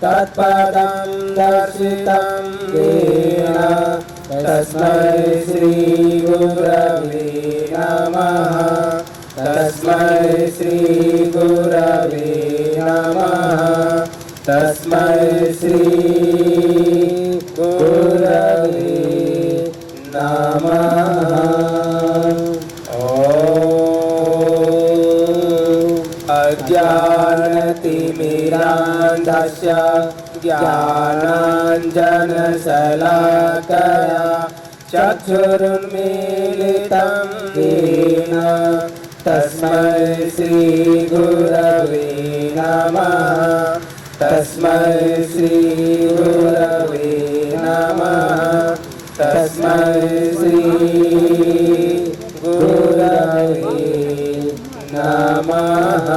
तत्पदं दर्शितं येन तस्मै श्री गुरवे नमः। तस्मै श्री गुरवे नमः। तस्मै श्री गुरवे नमः। अज्ञानतिमिरान्धस्य ज्ञानाञ्जनशलाकया चक्षुरुन्मीलितं येन तस्मै श्री गुरवे नमः। तस्मै श्री गुरवे नमः। तस्मै श्री गुरवे नमः।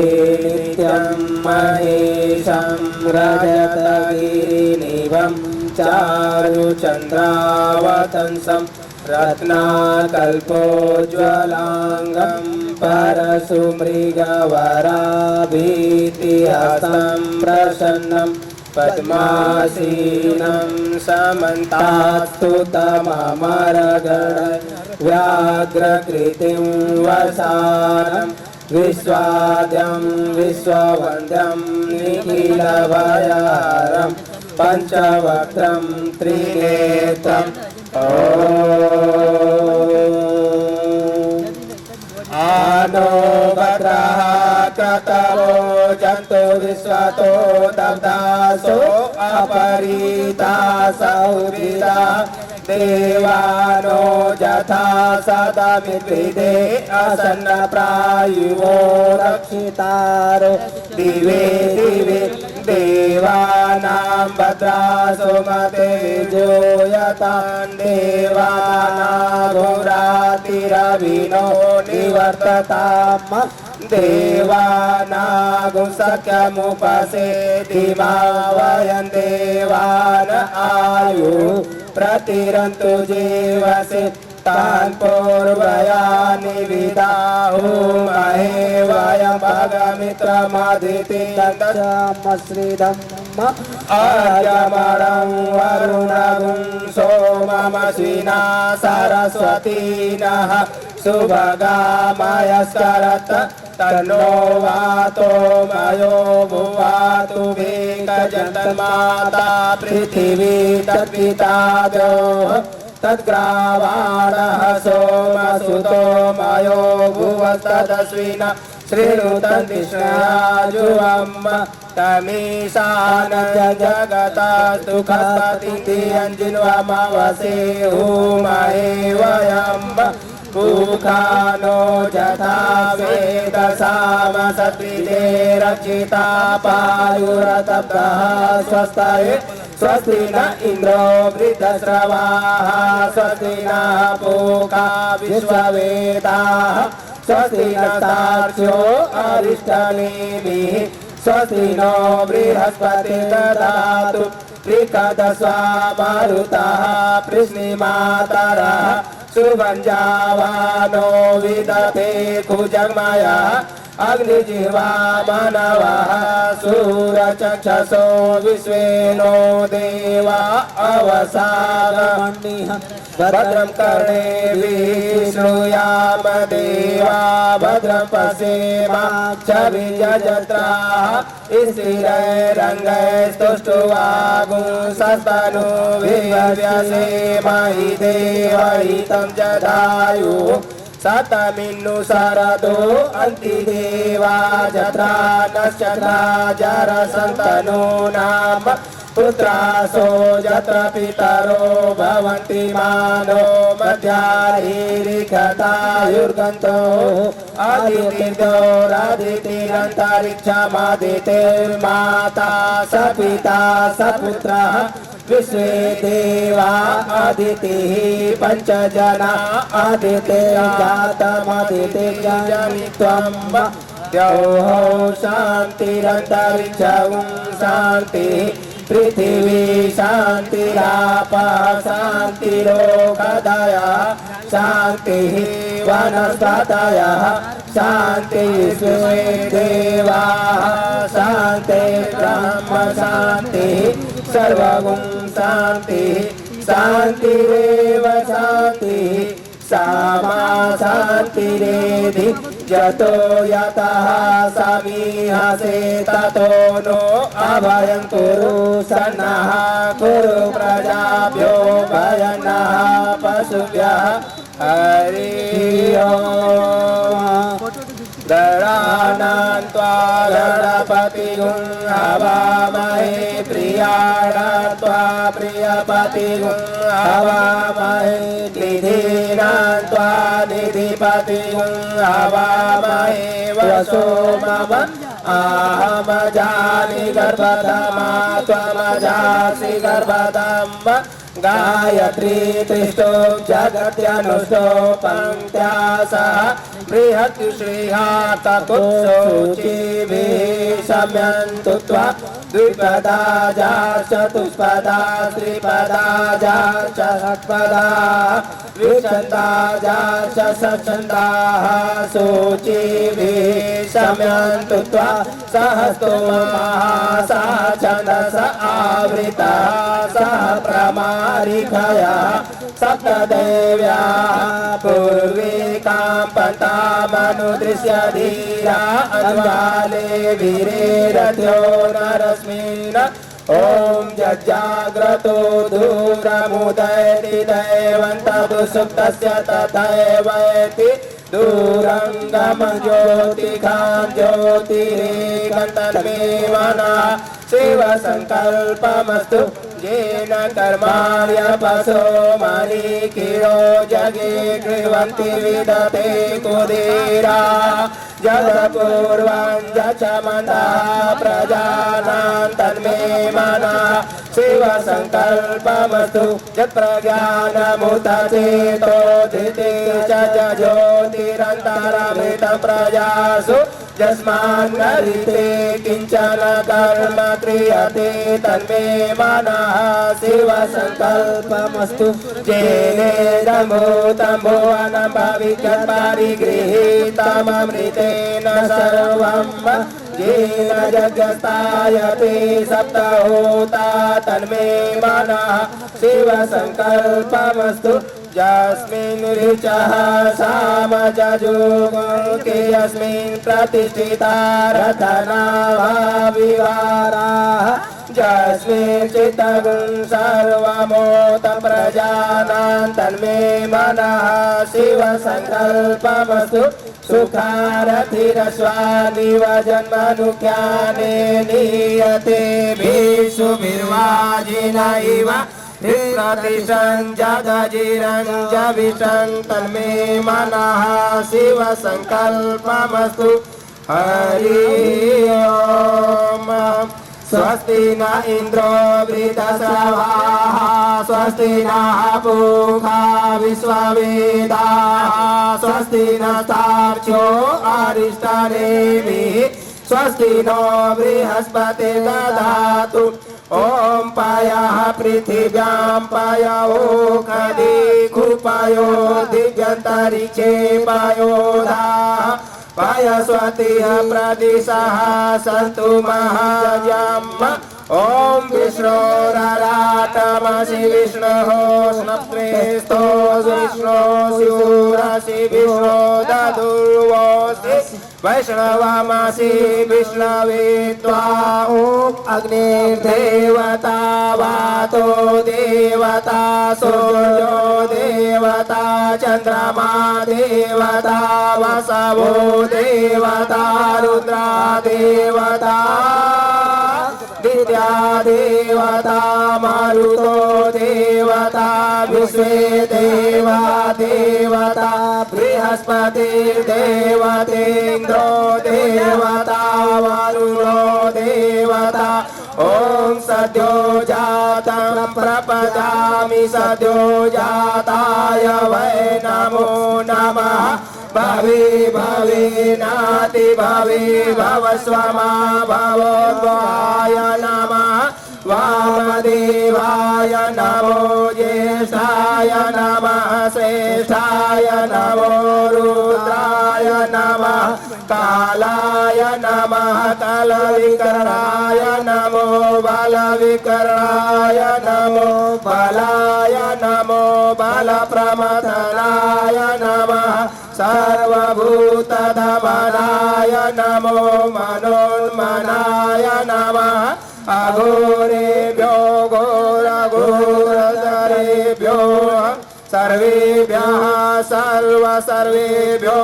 नित्यं महेशं रजतगिरिनिभं चारुचन्द्रावतंसं रत्नाकल्पोज्ज्वलाङ्गं परशुमृगवराभीतिहस्तं प्रसन्नं पद्मासीनं समन्तास्तुतममरगण व्याघ्रकृतिं वसानं विश्वाद्यं विश्ववन्द्यं निखिलभयहरं पञ्चवक्त्रं त्रिनेत्रम् आनो भद्रः क्रतवो जन्तु विश्वतो दब्दासो अपरीता सौहृदा देवानो यथा सदमिद्विदे असन्नप्रायुवो रक्षितारो दिवे दिवे देवानां भद्रासो मते जोयतान् देवानाघोरातिरविनो निवर्तताम् देवानागुं सख्यमुपसेति मा वयं देवान आयु प्रतिरन्तु जीवसे तान् पूर्वयानि विदाहुमहे वयं भगमित्रमदितिश्रीधम्म आर्यमणं वरुणगुं सोममश्विना सरस्वतीनः सुभगामयस्करत् तन्नो वातो मयो भुवातु वेगजन्तमाता पृथिवी तत्पितादोः तद्ग्रावाणः सोमसुतो मयो भुवस्तदश्विना श्रीनुतन्तिष्णाजुवम् तमीशान जगता दुःखस्पतिञ्जिन्वमवसे हुमहे वयम् भूखानो यथा वेदसामसत्विदे रक्षिता पायुरतप्तः स्वस्तये स्वस्ति न इन्द्रो वृद्धश्रवाः स्वस्ति नः पूषा विश्ववेदाः स्वस्ति नस्तार्क्ष्यो अरिष्टनेमिः स्वस्ति नो बृहस्पतिर्दधातु बृहदस्वा मरुतः पृश्निमातरः सुभञ्जावानो विदते कुजगमया अग्निजीवा मानवः सूरचक्षसो विश्वेनो देवा अवसादमन्निः भद्रं कर्णेभिः श्रूयाम देवा भद्रं पश्येमाक्षभिर्यजत्राः स्थिरैरङ्गैस्तुष्टुवागुंसस्तनुभिर्व्यसेमहि देवहितं जदायुः सतमिन्नु सरदो अन्तिदेवा जत्रा नक्षत्रा जरसन्तनो नाम पुत्रासो यत्र पितरो भवन्ति मानो मध्याह्निरिखतायुर्गन्तो आदितिर्दोरादितिरन्तरिक्षमादितिर्माता स पिता स पुत्रः विश्वे देवा आदितिः पञ्चजना आदितिर्जातमदितिर्जनित्वं द्यौः शान्तिरन्तरिक्षं शान्तिः पृथिवी शान्तिरापः शान्तिरोगदयः शान्तिः वनस्पतयः शान्तिः स्वे देवाः शान्तिः ब्रह्म शान्तिः सर्वगुं शान्तिः शान्तिरेव शान्तिः सामा शान्तिरेधि यतो यतः समीहसे ततो नो अभयं कुरु सन्नः कुरु प्रजाभ्यो भयन्नः पशुभ्यः हरि ओम् गणानां त्वा गणपतिगुं हवामहे प्रियाणां त्वा प्रियपतिगुं हवामहे निधीनां त्वा निधिपतिगुं हवामहे वसो मम अहमजामि गर्भधमा त्वमजासि गर्भधम् गायत्री त्रिष्टो जगत्यनुष्टो पङ्क्त्या सह बृहत् श्रीहातकुत्सोचिभिः शम्यन्तु त्वा द्विपदा जा चतुष्पदा त्रिपदा जा षट्पदा विंशदा जा षट्छन्दाः शोचिभिः शम्यन्तु त्वा सहस्तो महासा छन्दस आवृतः सह प्रमारिखया सप्तदेव्याः पूर्विकां पन्तामनुदृश्य धीरा अन्वाले वीरेरथ्यो नरस्मिन् ॐ जज्जाग्रतो दूरमुदयति दैवन्तदु सुप्तस्य तथैवैति दूरङ्गमं ज्योतिखां ज्योतिरेकन्तन्मे मनः शिवसङ्कल्पमस्तु येन कर्माण्यपसो मरीकिरो जगे गृह्णन्ति विदते कुदीरा जगपूर्वं जचमन्तः प्रजानां तन्मे मनः शिवसङ्कल्पमस्तु यत्प्रज्ञानमुतचेतो धृते च ज्योतिरन्तरमृतं प्रजासु यस्मान्नरिते किञ्चन कर्म क्रियते तन्मे मनः शिवसङ्कल्पमस्तु येनेदमूतं भुवनं भविष्यत् परिगृहीतममृतेन सर्वं येन यज्ञस्तायते सप्तहोता तन्मे मनः शिवसङ्कल्पमस्तु यस्मिन् ऋचः सामजजुगुंके यस्मिन् प्रतिष्ठिता रतनाभाविहाराः यस्मिन् चित्तगुं सर्वमोत प्रजानां तन्मे मनः शिवसङ्कल्पमस्तु सुखारथिरस्वानिव जन्मनुख्याने नीयते भीषुभिर्वाजिन इव प्रतिष्ठन् जगजिरं जविषं तन्मे मनः शिवसङ्कल्पमस्तु हरि ओम् स्वस्ति न इन्द्रो वृद्धश्रवाः स्वस्ति नः पूषा विश्ववेदाः स्वस्ति नस्तार्क्ष्यो अरिष्टनेमिः स्वस्ति नो बृहस्पतिर्दधातु ॐ पायः पृथिव्यां पायोखदि कुपायो दिव्यन्तरिक्षे पायोधाः पायस्वतीः प्रदिशः सन्तु महाजम् ॐ विष्णोरराटमसि विष्णोः स्नप्रेस्थो विष्णो शिवरसि विष्णो ददुर्वोऽसि वैष्णवमसि विष्णवे त्वा ॐ अग्निर्देवता वातो देवता सूर्यो देवता चन्द्रमा देवता वसवो देवता रुद्रा देवता विद्या देवता मारुतो देवता विश्वे देवा देवता बृहस्पतिर्देवतेन्द्रो देवता वरुणो देवता ॐ सद्यो जातं प्रपदामि सद्यो जाताय वै नमो नमः भवे भवे नाति भवे भवस्वमा भवोद्वाय नमः वामदेवाय नमो ज्येष्ठाय नमः श्रेष्ठाय नमो रुद्राय नमः कालाय नमः कलविकराय नमो बलविकराय नमो बलाय नमो बलप्रमथनाय नमः सर्वभूतधमनाय नमो मनोन्मनाय नमः अघोरेभ्यो घोरघोरधरेभ्यो सर्वेभ्यः सर्वेभ्यो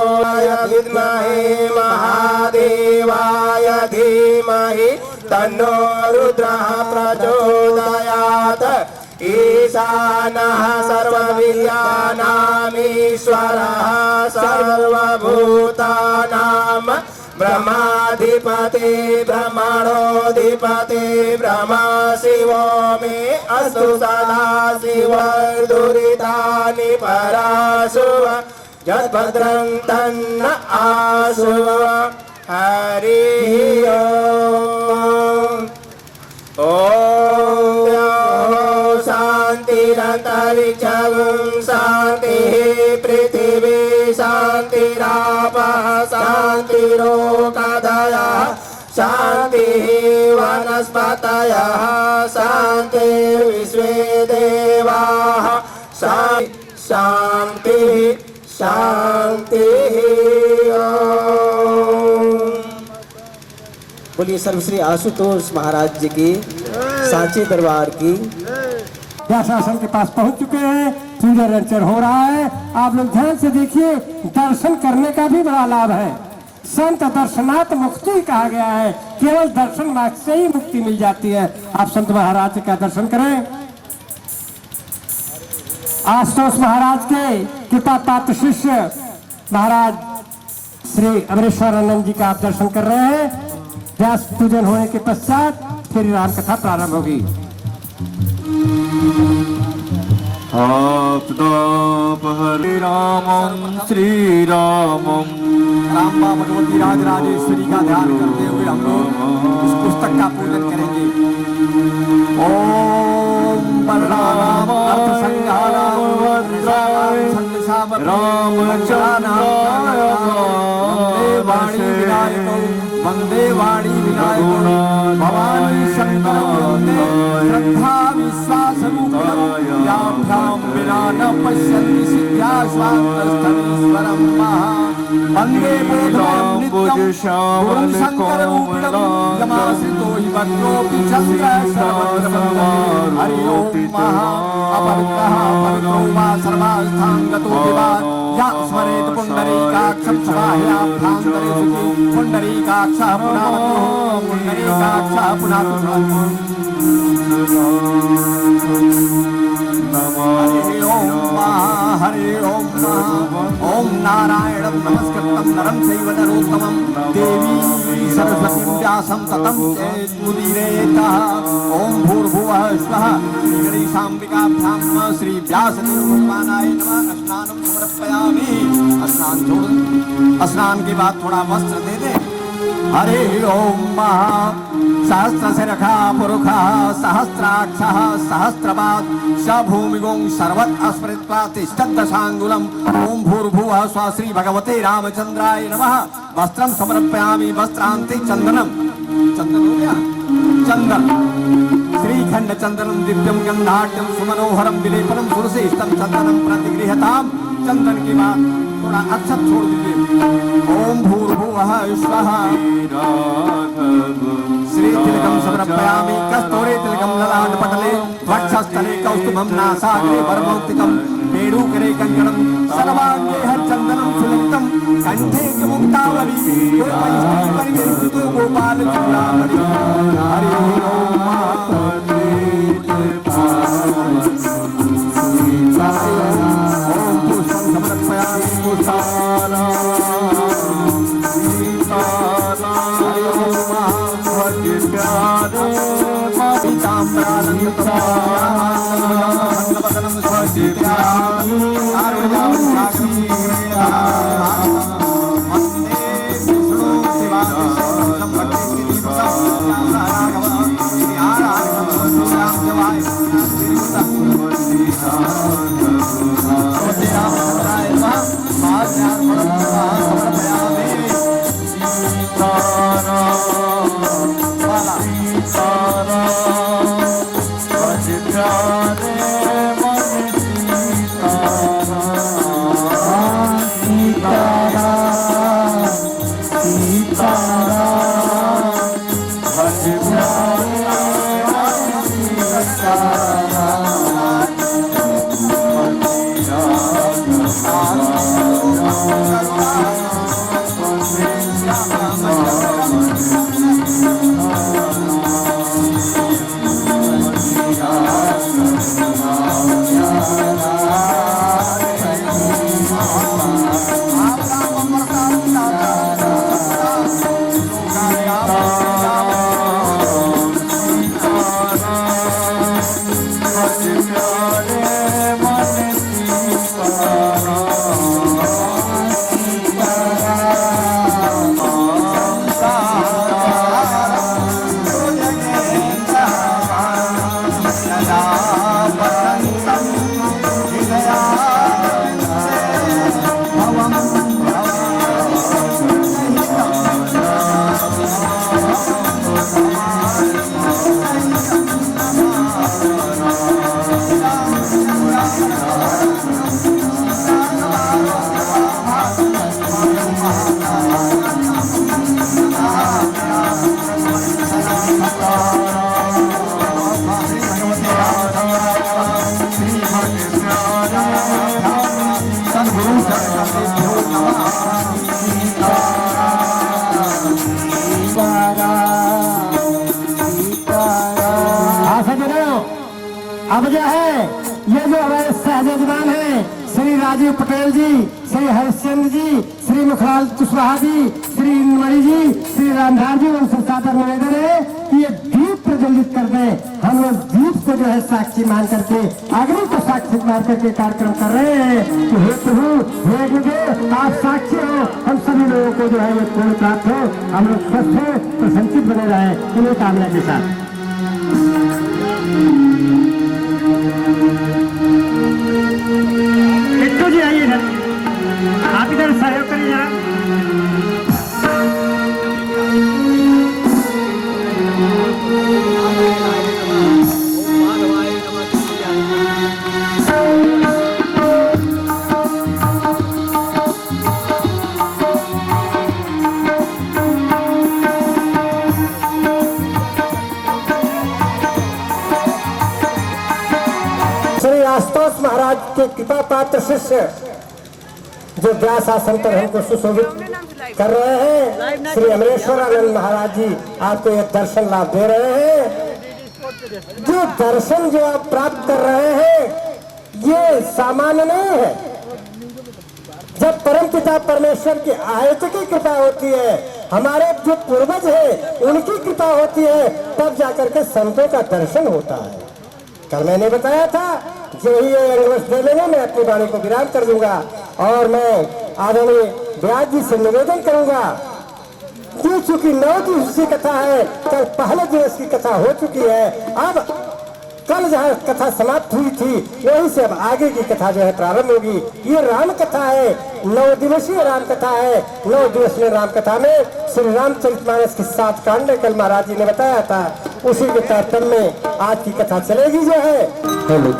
विद्महे महादेवाय धीमहि तन्नो रुद्रः प्रचोदयात् ईशानः सर्वविद्यानामीश्वरः सर्वभूतानां ब्रह्माधिपति ब्रह्मणोऽधिपति ब्रह्मा शिवो मे अस्तु सदा शिवदुरितानि पराशुव यद्भद्रं तन्न आशुव हरिः ॐ शान्तिरन्तरिक्षं शान्तिः पृथिवी शान्तिरापः शान्तिरोगादयः शान्तिः वनस्पतयः शान्तिर्विश्वे देवाः शान्तिः शान्तिः। बोलिए सर्वश्री आशुतोष महाराज जी की सांची दरबार की। व्यासासन के पास पहुंच चुके हैं, पूजा अर्चन हो रहा है। आप लोग ध्यान से देखिए, दर्शन करने का भी बड़ा लाभ है। संत दर्शनात् मुक्ति कहा गया है, केवल दर्शन मार्ग से ही मुक्ति मिल जाती है। आप संत महाराज का दर्शन करें। आशुतोष महाराज के कृपा पात्र शिष्य महाराज श्री अमरेश्वरानंद जी का आप दर्शन कर रहे हैं। व्यास पूजन होने के पश्चात फिर राम कथा प्रारंभ होगी। हरे रामं श्री रामं राम भगवती राजराजेश्वरी का ध्यान करते हुए हम लोग इस पुस्तक का पूजन करेंगे। ओम बलराम अर्थ संघाराम वाणी विनायको वंदे वाणी विनायको भवानी शंकर श्रद्धा विश्वास याभ्याम विना न पश्यन्ति सिद्ध्या स्वान्तस्थमीश्वरं महा वंदे बोधमयं गुरुं शंकरं यमाश्रितो हि वक्रोऽपि चक्र सर्वत्र हरि ओम महा अपरितः पवित्रो वा सर्वास्थांगतो विवाद या स्मरेत पुंडरीकाक्षं स्वाह्याभ्यान्तरे सुखी पुंडरीकाक्षः पुनावतु पुंडरीकाक्षः पुनातु हरि ओम ओम नारायणं नमस्कृतं नरं चैव नरोत्तमं देवी सरस्वतीं व्यासं ततं मुदीरयेतः ओम भूर्भुवः स्वः श्रीगणेशाम्बिकाभ्यां नमः श्री व्यासदेवभगवानाय नमः। स्नानं समर्पयामि। स्नान के बाद थोड़ा वस्त्र दे दे। हरि ओम सहस्रशिरखा पुरुषः सहस्राक्षः सहस्रपाद स भूमिगुं सर्वत् अस्मृत्वा तिष्ठद्दशाङ्गुलम् ओम भूर्भुवः स्वः श्री भगवते रामचंद्राय नमः वस्त्रं समर्पयामि वस्त्रान्ते चंदनम चंदन श्रीखंड चंदनम दिव्यम गंधाढ्यम सुमनोहरम विलेपनम सुरसेष्टम चंदनम प्रतिगृहताम चंदन के बाद थोड़ा अक्षत छोड़ दीजिए ओम भूर्भुवः स्वः श्री तिलकम समर्पयामि कस्तूरी तिलकम ललाटपटले वक्षस्थले कौस्तुभम नासाग्रे वरमौक्तिकम पेडूकरे कंकणम सर्वांगे चंदनम सुलिप्तम कंठे च मुक्तावली गोपाल चूड़ामणि हरि ओम समर्पयामि मुसारा अब जो है ये जो हमारे सहजवान है श्री राजीव पटेल जी, श्री हरिश्चंद्र जी, श्री मुखलाल कुशवाहा जी, श्री मणि जी, श्री रामधार जी, उनसे सादर निवेदन है कि ये दीप प्रज्वलित कर दें। हम लोग दीप को जो है साक्षी मान करके अग्नि को साक्षी मान करके कार्यक्रम कर रहे हैं कि हे प्रभु हे गुरुदेव आप साक्षी हो, हम सभी लोगों को जो है ये पूर्ण प्राप्त हो, हम लोग स्वस्थ हो, प्रसन्नचित बने रहे इन्हीं कामना के साथ। जी आइए इधर, आप इधर सहयोग करिए जरा। श्री आशुतोष महाराज के कृपा पात्र शिष्य जो व्यास आसन पर हमको सुशोभित कर रहे हैं, श्री अमरेश्वरानंद महाराज जी आपको एक दर्शन लाभ दे रहे हैं। जो दर्शन जो आप प्राप्त कर रहे हैं ये सामान्य नहीं है। जब परमपिता परमेश्वर की आयत की कृपा होती है, हमारे जो पूर्वज है उनकी कृपा होती है, तब जाकर के संतों का दर्शन होता है। कल मैंने बताया था जो ही ये अंगवश दे लेंगे मैं अपनी वाणी को विराम कर दूंगा और मैं आदरणीय व्यास जी से निवेदन करूंगा ये चूंकि 9 दिवस की कथा है, कल पहले दिवस की कथा हो चुकी है। अब कल जहाँ कथा समाप्त हुई थी वहीं से अब आगे की कथा जो है प्रारंभ होगी। ये राम कथा है, 9 दिवसीय राम कथा है। 9 दिवसीय राम कथा में श्री रामचरितमानस की 7 कांड कल महाराज जी ने बताया था, उसी के तारतम्य में आज की कथा चलेगी जो है। Hello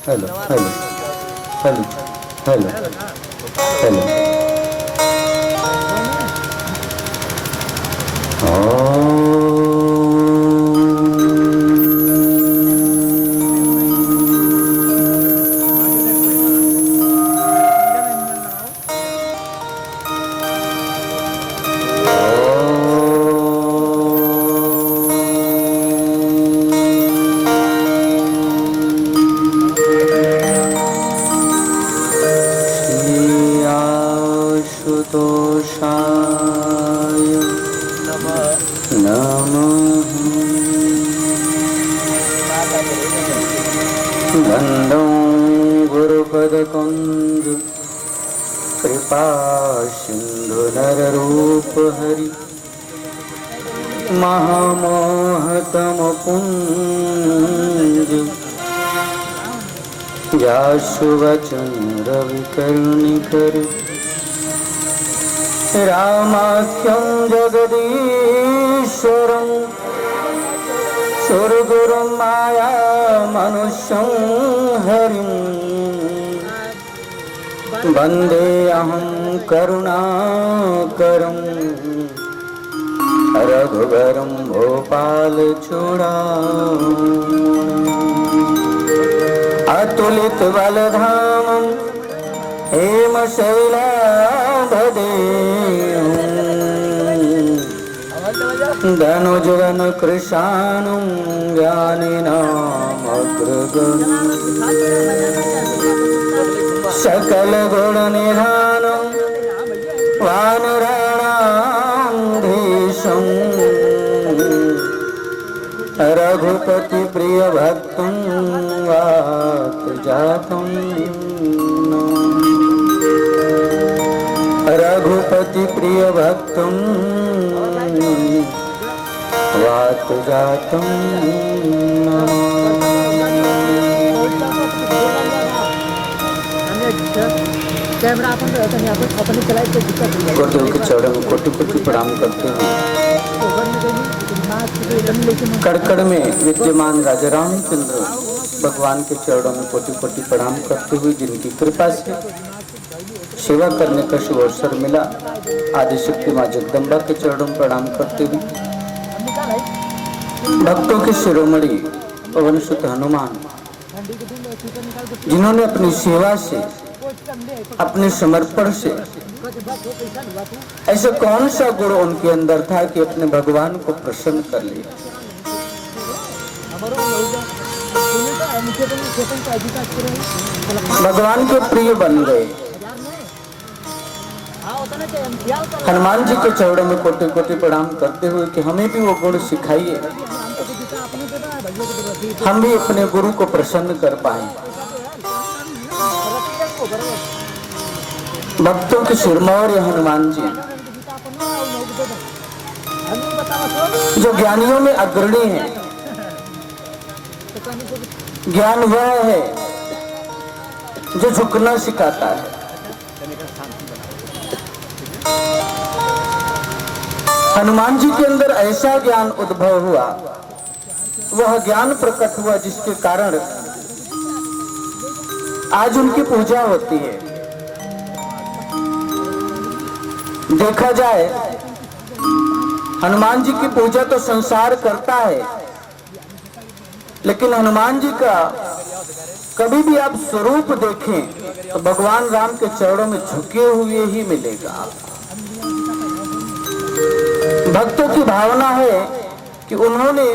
hello hello hello hello hello वंदे गुरुपदकंद कृपा सिंधु नररूप हरि महामोहतम पुंज जाशुवचन रविकर्णिकर रामाख्यं जगदीश्वरं सुरगुरुं माया मनुष्यं हरिं वन्दे अहं करुणाकरं रघुवरं भोपालचूडामणिं अतुलित बलधामं हेमशैलाधदेहं धनुजवन कृशानं ज्ञानिनामग्रगण्यं सकल गुण निधानं वानराणां धीशं रघुपति प्रिय भक्तं वातजातं रघुपति प्रिय भक्तं वातजातं गुरुदेव के चरणों में कोटि कोटि प्रणाम करते हैं। कड़कड़ में विद्यमान राजा रामचंद्र भगवान के चरणों में कोटि कोटि प्रणाम करते हुए जिनकी कृपा से सेवा करने का शुभ अवसर मिला, आदिशक्ति माँ जगदम्बा के चरणों में प्रणाम करते हुए भक्तों के शिरोमणि पवन सुत हनुमान जिन्होंने अपनी सेवा से अपने समर्पण से ऐसे कौन सा गुण उनके अंदर था कि अपने भगवान को प्रसन्न कर लिया, भगवान के प्रिय बन गए। हनुमान जी के चरणों में कोटि कोटि प्रणाम करते हुए कि हमें भी वो गुण सिखाइए, हम भी अपने गुरु को प्रसन्न कर पाए। भक्तों के सिरमौर हनुमान जी जो ज्ञानियों में अग्रणी हैं। ज्ञान वह है जो झुकना सिखाता है। हनुमान जी के अंदर ऐसा ज्ञान उद्भव हुआ, वह ज्ञान प्रकट हुआ जिसके कारण आज उनकी पूजा होती है। देखा जाए हनुमान जी की पूजा तो संसार करता है, लेकिन हनुमान जी का कभी भी आप स्वरूप देखें तो भगवान राम के चरणों में झुके हुए ही मिलेगा। भक्तों की भावना है कि उन्होंने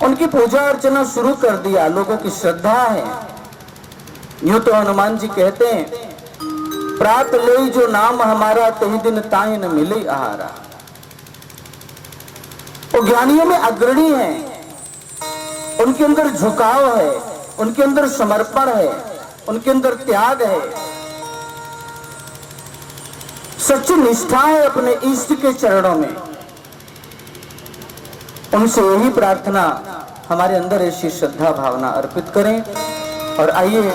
उनकी पूजा अर्चना शुरू कर दिया, लोगों की श्रद्धा है। यूं तो हनुमान जी कहते हैं, प्रात ले जो नाम हमारा तही दिन ताहि न मिले आहारा। वो ज्ञानियों में अग्रणी हैं, उनके अंदर झुकाव है, उनके अंदर समर्पण है, उनके अंदर त्याग है, सच्ची निष्ठा है अपने इष्ट के चरणों में। उनसे यही प्रार्थना, हमारे अंदर ऐसी श्रद्धा भावना अर्पित करें और आइए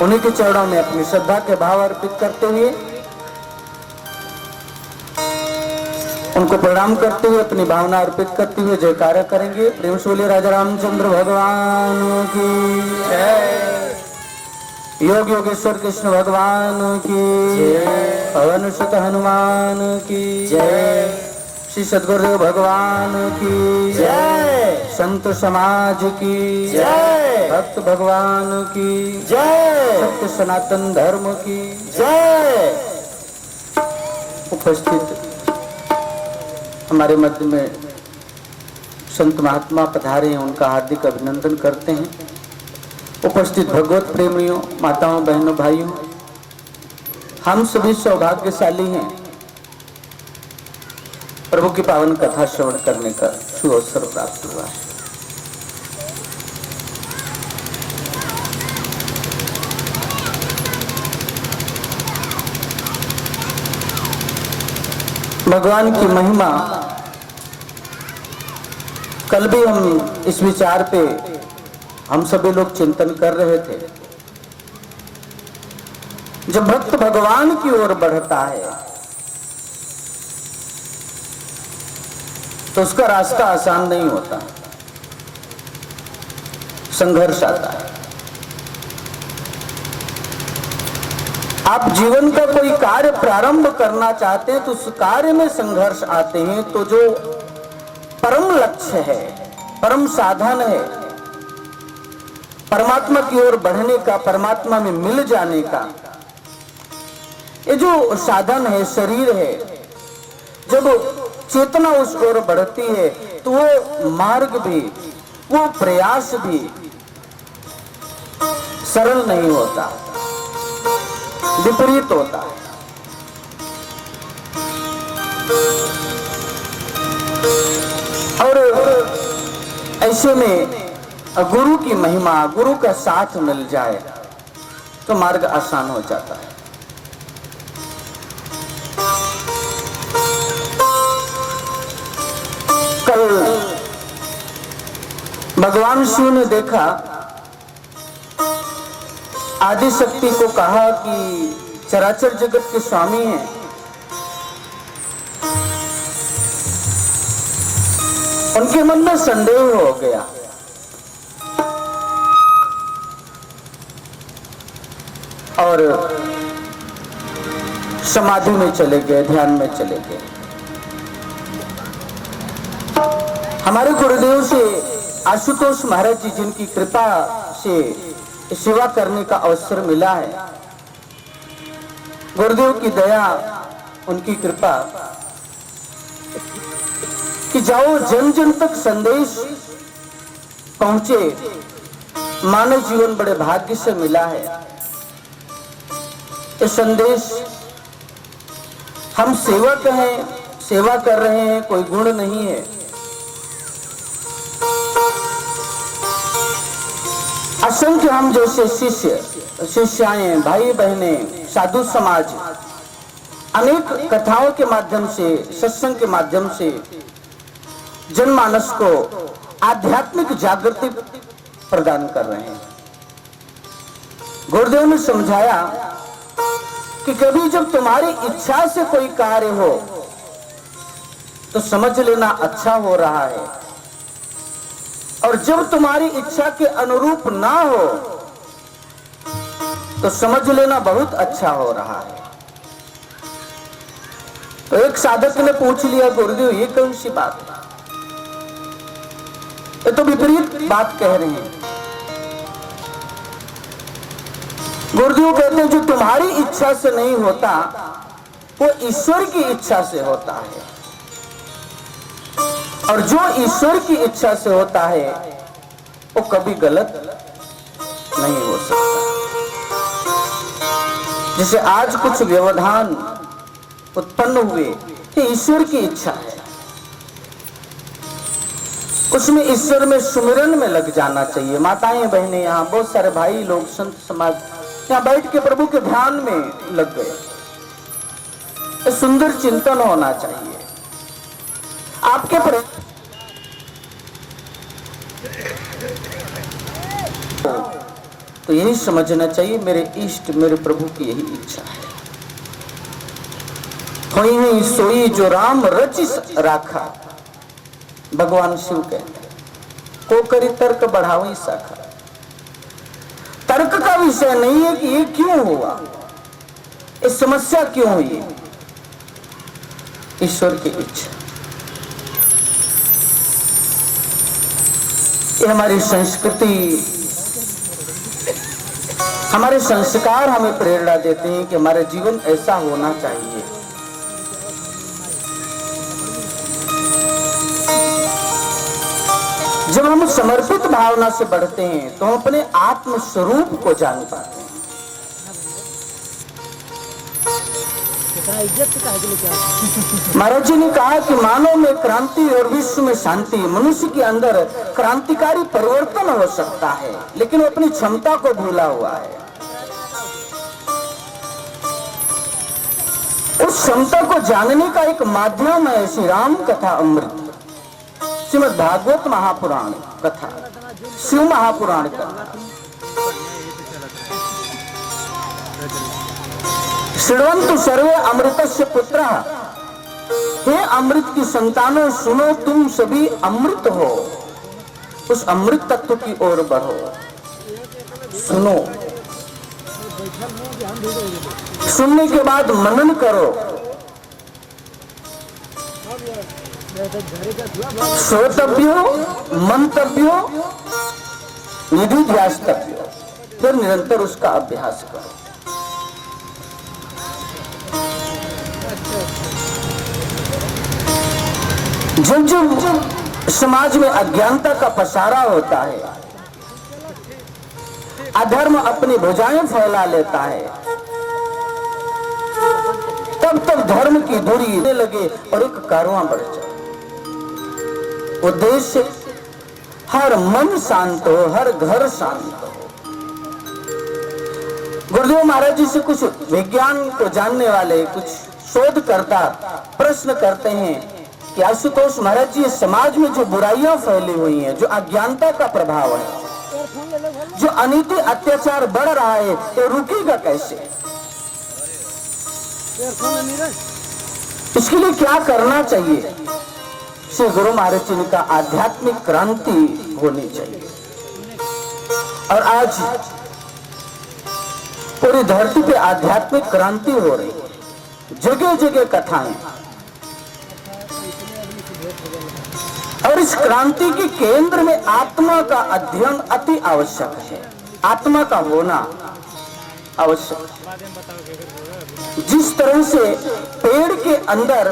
उन्हीं के चरणों में अपनी श्रद्धा के भाव अर्पित करते हुए, उनको प्रणाम करते हुए, अपनी भावना अर्पित करते हुए जयकारा करेंगे। प्रेम से बोलिए राजा रामचंद्र भगवान की जय, योग योगेश्वर कृष्ण भगवान की पवन सुत हनुमान की जय, श्री सद्गुरुदेव भगवान की जय, संत समाज की जय, भक्त भगवान की जय, सत्य सनातन धर्म की जय। उपस्थित हमारे मध्य में संत महात्मा पधारे हैं, उनका हार्दिक अभिनंदन करते हैं। उपस्थित भगवत प्रेमियों, माताओं, बहनों, भाइयों, हम सभी सौभाग्यशाली हैं, प्रभु की पावन कथा श्रवण करने का शुभ अवसर प्राप्त हुआ है। भगवान की महिमा, कल भी हम इस विचार पे हम सभी लोग चिंतन कर रहे थे। जब भक्त भगवान की ओर बढ़ता है तो उसका रास्ता आसान नहीं होता, संघर्ष आता है। आप जीवन का कोई कार्य प्रारंभ करना चाहते हैं तो उस कार्य में संघर्ष आते हैं, तो जो परम लक्ष्य है, परम साधन है, परमात्मा की ओर बढ़ने का, परमात्मा में मिल जाने का, ये जो साधन है, शरीर है, जब चेतना उस ओर बढ़ती है तो वो मार्ग भी, वो प्रयास भी सरल नहीं होता, विपरीत होता है। और ऐसे में गुरु की महिमा, गुरु का साथ मिल जाए तो मार्ग आसान हो जाता है। कल भगवान शिव ने देखा, आदि शक्ति को कहा कि चराचर जगत के स्वामी हैं, उनके मन में संदेह हो गया। और समाधि में चले गए, ध्यान में चले गए। हमारे गुरुदेव से आशुतोष महाराज जी, जिनकी कृपा से सेवा करने का अवसर मिला है, गुरुदेव की दया, उनकी कृपा कि जाओ जन जन तक संदेश पहुंचे, मानव जीवन बड़े भाग्य से मिला है। ये संदेश, हम सेवक हैं, सेवा कर रहे हैं, कोई गुण नहीं है। असंख्य हम जैसे शिष्य, शिष्याएं, भाई बहने, साधु समाज अनेक कथाओं के माध्यम से, सत्संग के माध्यम से जनमानस को आध्यात्मिक जागृति प्रदान कर रहे हैं। गुरुदेव ने समझाया कि कभी जब तुम्हारी इच्छा से कोई कार्य हो तो समझ लेना अच्छा हो रहा है, और जब तुम्हारी इच्छा के अनुरूप ना हो तो समझ लेना बहुत अच्छा हो रहा है। तो एक साधक ने पूछ लिया, गुरुदेव ये कौन सी बात है? ये तो विपरीत बात कह रहे हैं। गुरुदेव कहते हैं जो तुम्हारी इच्छा से नहीं होता वो ईश्वर की इच्छा से होता है, और जो ईश्वर की इच्छा से होता है वो कभी गलत नहीं हो सकता। जैसे आज कुछ व्यवधान उत्पन्न हुए, ये ईश्वर की इच्छा है, उसमें ईश्वर में सुमिरन में लग जाना चाहिए। माताएं बहनें, यहाँ बहुत सारे भाई लोग, संत समाज यहाँ बैठ के प्रभु के ध्यान में लग गए। ये सुंदर चिंतन होना चाहिए आपके तो यही समझना चाहिए मेरे इष्ट मेरे प्रभु की यही इच्छा है। होई नहीं सोई जो राम रचि राखा, भगवान शिव कहते हैं, को करी तर्क बढ़ावी शाखा। तर्क का विषय नहीं है कि ये क्यों हुआ, ये समस्या क्यों हुई, ईश्वर की इच्छा। ये हमारी संस्कृति, हमारे संस्कार हमें प्रेरणा देते हैं कि हमारा जीवन ऐसा होना चाहिए। जब हम समर्पित भावना से बढ़ते हैं तो हम अपने आत्म स्वरूप को जान पाते हैं। महाराज जी ने कहा कि मानव में क्रांति और विश्व में शांति। मनुष्य के अंदर क्रांतिकारी परिवर्तन हो सकता है, लेकिन वो अपनी क्षमता को भूला हुआ है। उस क्षमता को जानने का एक माध्यम है श्री राम कथा अमृत, श्रीमद् भागवत महापुराण कथा, शिव महापुराण कथा। श्रृण्वन्तु सर्वे अमृतस्य पुत्रः, हे अमृत की संतानों सुनो तुम सभी अमृत हो, उस अमृत तत्व की ओर बढ़ो। सुनो, सुनने के बाद मनन करो, श्रोतव्यो मंतव्यो निधिध्यास्तव्यो, फिर निरंतर उसका अभ्यास करो। जब जब समाज में अज्ञानता का पसारा होता है, अधर्म अपनी भुजाएं फैला लेता है, तब तब धर्म की दूरी लगे और एक कारवां बढ़ जाए। उद्देश्य हर मन शांत हो, हर घर शांत हो। गुरुदेव महाराज जी से कुछ विज्ञान को जानने वाले, कुछ शोधकर्ता प्रश्न करते हैं कि आशुतोष महाराज जी, समाज में जो बुराइयां फैली हुई हैं, जो अज्ञानता का प्रभाव है, जो अनीति अत्याचार बढ़ रहा है, ये रुकेगा कैसे? इसके लिए क्या करना चाहिए? श्री गुरु महाराज जी का आध्यात्मिक क्रांति होनी चाहिए। और आज पूरी धरती पे आध्यात्मिक क्रांति हो रही है, जगह जगह कथाएं, और इस क्रांति के केंद्र में आत्मा का अध्ययन अति आवश्यक है, आत्मा का होना आवश्यक है। जिस तरह से पेड़ के अंदर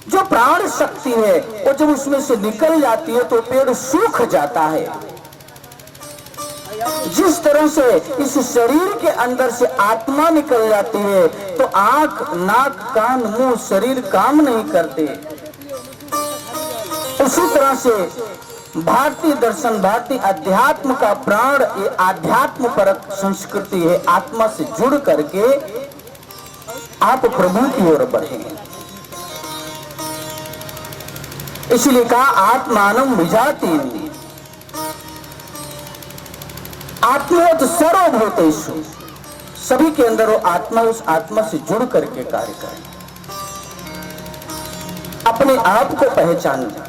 जो प्राण शक्ति है वो जब उसमें से निकल जाती है तो पेड़ सूख जाता है, जिस तरह से इस शरीर के अंदर से आत्मा निकल जाती है तो आंख, नाक, कान, मुंह, शरीर काम नहीं करते, उसी तरह से भारतीय दर्शन, भारतीय अध्यात्म का प्राण ये आध्यात्म परक संस्कृति है। आत्मा से जुड़ करके आप प्रभु की ओर बढ़ेंगे। इसलिए कहा आत्मानं विजाति, आत्मवत सर्वभूतेषु, सभी के अंदर वो आत्मा, उस आत्मा से जुड़ करके कार्य करें, अपने आप को पहचानना।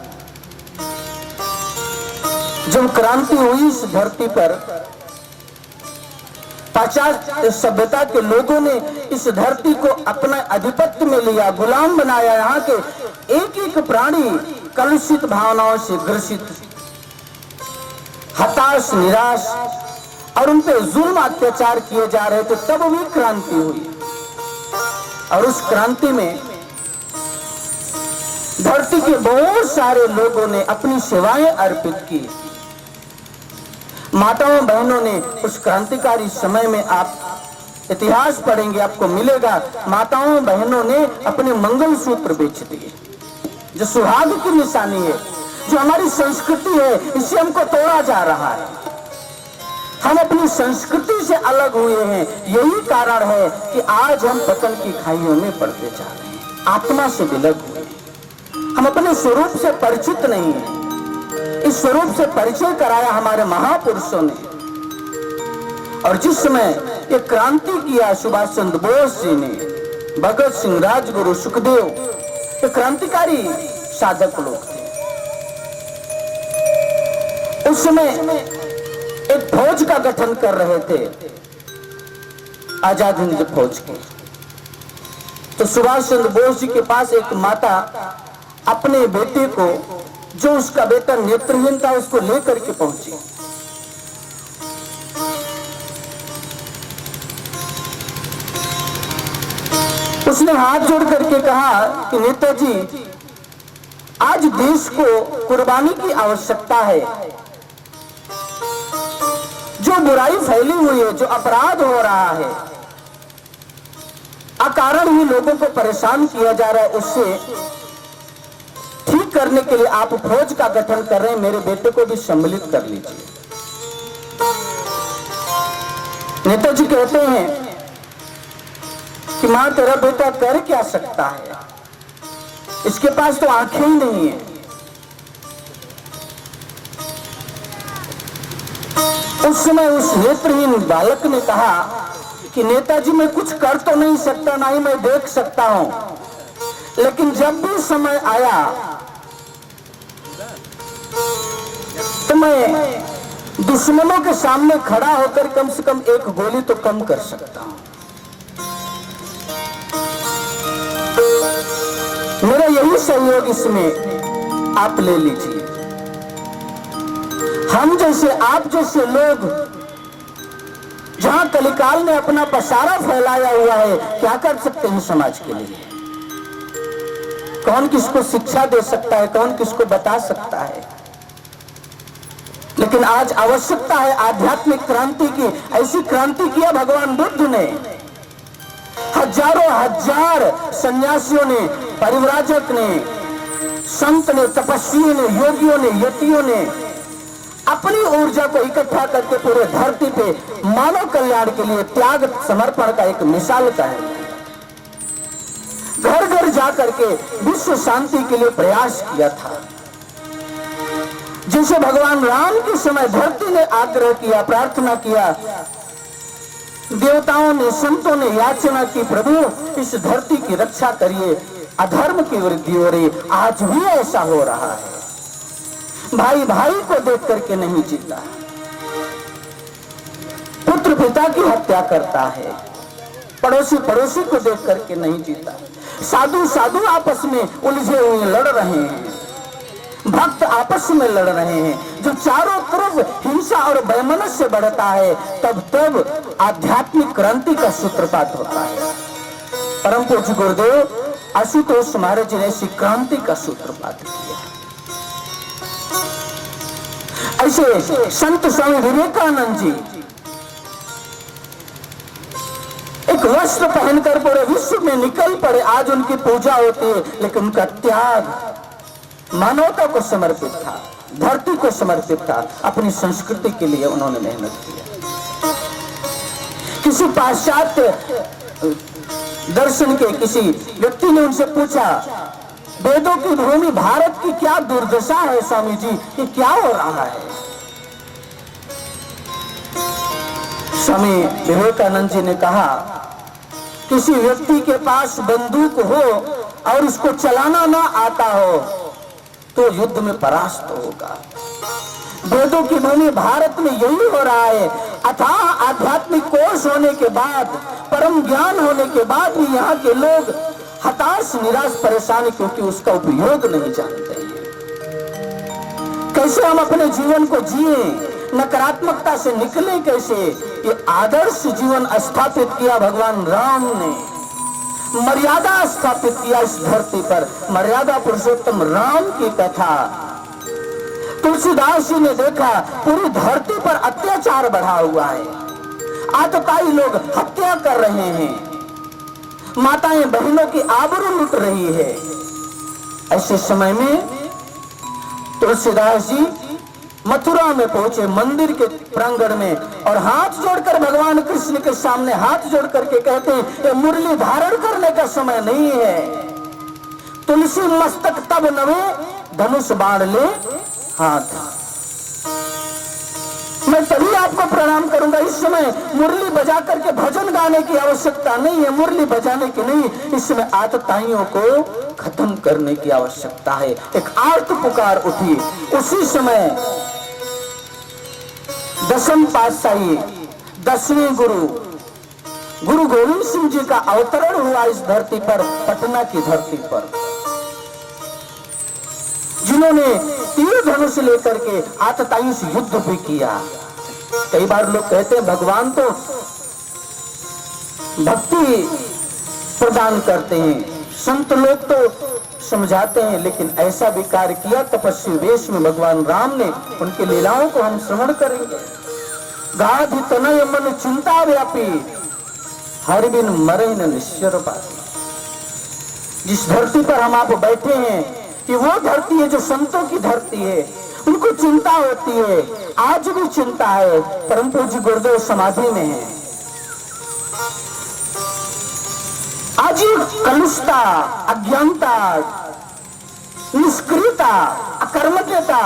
जब क्रांति हुई इस धरती पर, पाश्चात्य सभ्यता के लोगों ने इस धरती को अपना आधिपत्य में लिया, गुलाम बनाया। यहाँ के एक एक प्राणी कलुषित भावनाओं से ग्रसित, हताश निराश और उन पे जुल्म अत्याचार किए जा रहे थे, तब भी क्रांति हुई। और उस क्रांति में धरती के बहुत सारे लोगों ने अपनी सेवाएं अर्पित की। माताओं बहनों ने उस क्रांतिकारी समय में, आप इतिहास पढ़ेंगे आपको मिलेगा, माताओं बहनों ने अपने मंगलसूत्र बेच दिए, जो सुहाग की निशानी है, जो हमारी संस्कृति है, इसे हमको तोड़ा जा रहा है। हम अपनी संस्कृति से अलग हुए हैं। यही कारण है कि आज हम पतन की खाइयों में पड़ते जा रहे हैं, आत्मा से विलग हुए। हम अपने स्वरूप से परिचित नहीं हैं। इस स्वरूप से परिचय कराया हमारे महापुरुषों ने। और जिस समय ये क्रांति किया सुभाष चंद्र बोस जी ने, भगत सिंह, राजगुरु, सुखदेव, ये क्रांतिकारी साधक लोग थे। उस समय एक फौज का गठन कर रहे थे, आजाद हिंद फौज की। तो सुभाष चंद्र बोस जी के पास एक माता अपने बेटे को, जो उसका बेटा नेत्रहीन था, उसको लेकर के पहुंची। उसने हाथ जोड़ करके कहा कि नेताजी, आज देश को कुर्बानी की आवश्यकता है। जो बुराई फैली हुई है, जो अपराध हो रहा है, अकारण ही लोगों को परेशान किया जा रहा है, उससे ठीक करने के लिए आप फौज का गठन कर रहे हैं, मेरे बेटे को भी सम्मिलित कर लीजिए। नेताजी कहते हैं कि मां, तेरा बेटा कर क्या सकता है, इसके पास तो आंखें ही नहीं है। उस समय उस नेत्रहीन बालक ने कहा कि नेताजी, मैं कुछ कर तो नहीं सकता, ना ही मैं देख सकता हूं, लेकिन जब भी समय आया तो मैं दुश्मनों के सामने खड़ा होकर कम से कम एक गोली तो कम कर सकता हूं। मेरा यही सहयोग इसमें आप ले लीजिए। हम जैसे, आप जैसे लोग जहां कलिकाल ने अपना पसारा फैलाया हुआ है, क्या कर सकते हैं समाज के लिए? कौन किसको शिक्षा दे सकता है, कौन किसको बता सकता है? लेकिन आज आवश्यकता है आध्यात्मिक क्रांति की। ऐसी क्रांति किया भगवान बुद्ध ने। हजारों हजार सन्यासियों ने, परिव्राजक ने, संत ने, तपस्वियों ने, योगियों ने, यतियों ने अपनी ऊर्जा को इकट्ठा करके पूरे धरती पे मानव कल्याण के लिए त्याग समर्पण का एक मिसाल कायम किया। घर घर जाकर के विश्व शांति के लिए प्रयास किया था। जिसे भगवान राम के समय धरती ने आग्रह किया, प्रार्थना किया, देवताओं ने, संतों ने याचना की, प्रभु इस धरती की रक्षा करिए, अधर्म की वृद्धि हो रही। आज भी ऐसा हो रहा है। भाई भाई को देख करके नहीं जीता, पुत्र पिता की हत्या करता है, पड़ोसी पड़ोसी को देख करके नहीं जीता, साधु साधु आपस में उलझे हुए लड़ रहे हैं, भक्त आपस में लड़ रहे हैं। जो चारों तरफ हिंसा और वैमनस्य बढ़ता है, तब आध्यात्मिक क्रांति का सूत्रपात होता है। परम पूज्य गुरुदेव आशुतोष महाराज जी ने ऐसी क्रांति का सूत्रपात किया। ऐसे संत स्वामी विवेकानंद जी एक वस्त्र पहनकर पूरे विश्व में निकल पड़े। आज उनकी पूजा होती है, लेकिन उनका त्याग मानवता को समर्पित था, धरती को समर्पित था। अपनी संस्कृति के लिए उन्होंने मेहनत किया। किसी पाश्चात्य दर्शन के किसी व्यक्ति ने उनसे पूछा, वेदों की भूमि भारत की क्या दुर्दशा है स्वामी जी, ये क्या हो रहा है? स्वामी विवेकानंद जी ने कहा, किसी व्यक्ति के पास बंदूक हो और उसको चलाना ना आता हो तो युद्ध में परास्त होगा। वेदों की भूमि भारत में यही हो रहा है। अथाह आध्यात्मिक कोश होने के बाद, परम ज्ञान होने के बाद भी यहाँ के लोग हताश, निराश, परेशान, क्योंकि उसका उपयोग नहीं जानते हैं। कैसे हम अपने जीवन को जिए, नकारात्मकता से निकले कैसे, ये आदर्श जीवन स्थापित किया भगवान राम ने, मर्यादा स्थापित किया इस धरती पर। मर्यादा पुरुषोत्तम राम की कथा तुलसीदास जी ने देखा, पूरी धरती पर अत्याचार बढ़ा हुआ है, आतताई लोग हत्या कर रहे हैं, माताएं बहनों की आबरू लूट रही है। ऐसे समय में तुलसीदास जी मथुरा में पहुंचे, मंदिर के प्रांगण में, और हाथ जोड़कर भगवान कृष्ण के सामने हाथ जोड़ करके कहते हैं, ये मुरली धारण करने का समय नहीं है। तुलसी मस्तक तब नवे, धनुष बाण ले हाथ। मैं तभी आपको प्रणाम करूंगा। इस समय मुरली बजा करके भजन गाने की आवश्यकता नहीं है, मुरली बजाने की नहीं, इस समय आतताइयों को खत्म करने की आवश्यकता है। एक आर्त पुकार उठी। उसी समय दसम पातशाही, 10वें गुरु गोविंद सिंह जी का अवतरण हुआ इस धरती पर, पटना की धरती पर, जिन्होंने तीर धनुष लेकर के आतताइयों से युद्ध भी किया। कई बार लोग कहते हैं भगवान तो भक्ति प्रदान करते हैं, संत लोग तो समझाते हैं, लेकिन ऐसा भी कार्य किया तपस्वी वेश में भगवान राम ने। उनकी लीलाओं को हम श्रवण करेंगे। गाधि तनय मन चिंता व्यापी, हर बिन मरे न निश्चर पाती। जिस धरती पर हम आप बैठे हैं, कि वो धरती है जो संतों की धरती है, उनको चिंता होती है, आज भी चिंता है। परम पूज्य गुरुदेव समाधि में है। आज कलुषता, अज्ञानता, निष्क्रियता, अकर्मण्यता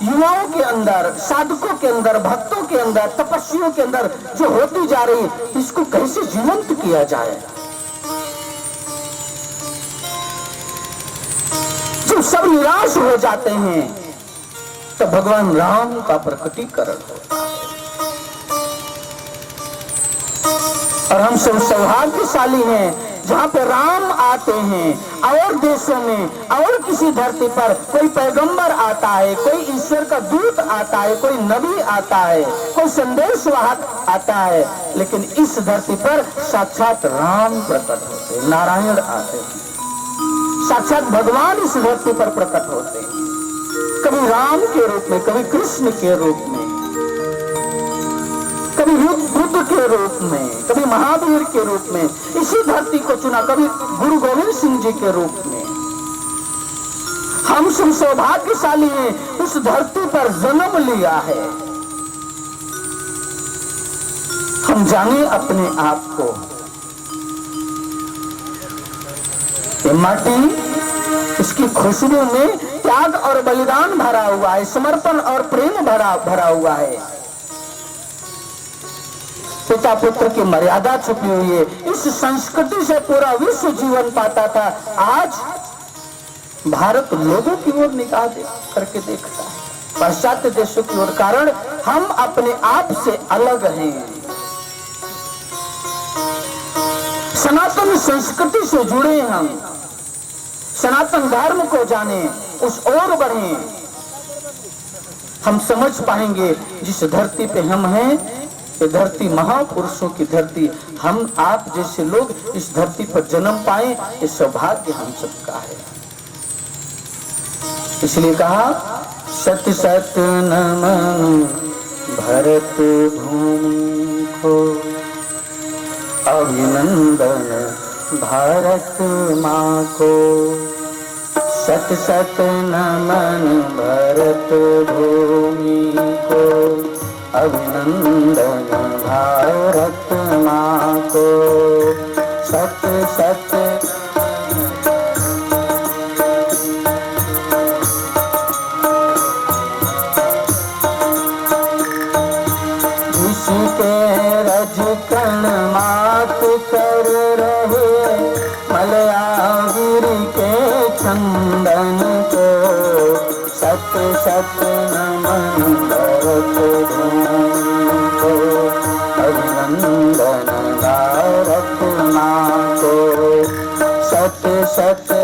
युवाओं के अंदर, साधकों के अंदर, भक्तों के अंदर, तपस्वियों के अंदर जो होती जा रही है, इसको कैसे जीवंत किया जाए। जब सब निराश हो जाते हैं तो भगवान राम का प्रकटीकरण होता है। और हम सब सौभाग्यशाली हैं जहाँ पे राम आते हैं। और देशों में और किसी धरती पर कोई पैगंबर आता है, कोई ईश्वर का दूत आता है, कोई नबी आता है, कोई संदेशवाहक आता है, लेकिन इस धरती पर साक्षात राम प्रकट होते हैं, नारायण आते हैं, साक्षात भगवान इस धरती पर प्रकट होते हैं। कभी राम के रूप में, कभी कृष्ण के रूप में, कभी बुद्ध के रूप में, कभी महावीर के रूप में इसी धरती को चुना, कभी गुरु गोविंद सिंह जी के रूप में। हम सब सौभाग्यशाली हैं, उस धरती पर जन्म लिया है। हम जाने अपने आप को। ये माटी, इसकी खुशबू में त्याग और बलिदान भरा हुआ है, समर्पण और प्रेम भरा हुआ है। पिता पुत्र की मर्यादा छुपी हुई है। इस संस्कृति से पूरा विश्व जीवन पाता था। आज भारत लोगों की ओर निगाह करके देखता है, पाश्चात्य देशों की ओर। कारण हम अपने आप से अलग हैं। सनातन संस्कृति से जुड़े, हम सनातन धर्म को जाने, उस ओर बढ़े। हम समझ पाएंगे जिस धरती पे हम हैं, ये धरती महापुरुषों की धरती। हम आप जैसे लोग इस धरती पर जन्म पाए, ये सौभाग्य हम सबका है। इसलिए कहा, सत्य सत्य नमन भरत भूमि को, अभिनंदन भारत माँ को। सत सत नमन भरत भूमि को, अभिनंदन भारत माँ को। सत सत जिसके रज कण मात कर रहे, मलयागिरी के चंदन को। सत सत नमन भरत भूमि को, अभिनंदन भारत माँ को। सत सत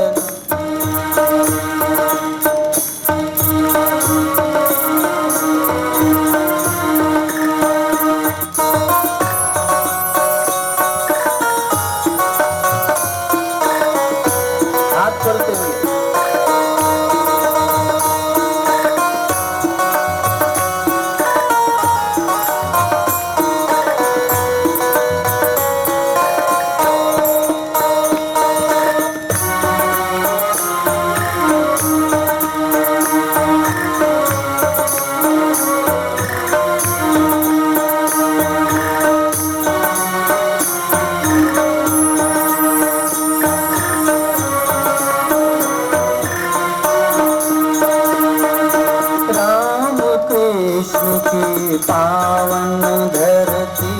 की पावन धरती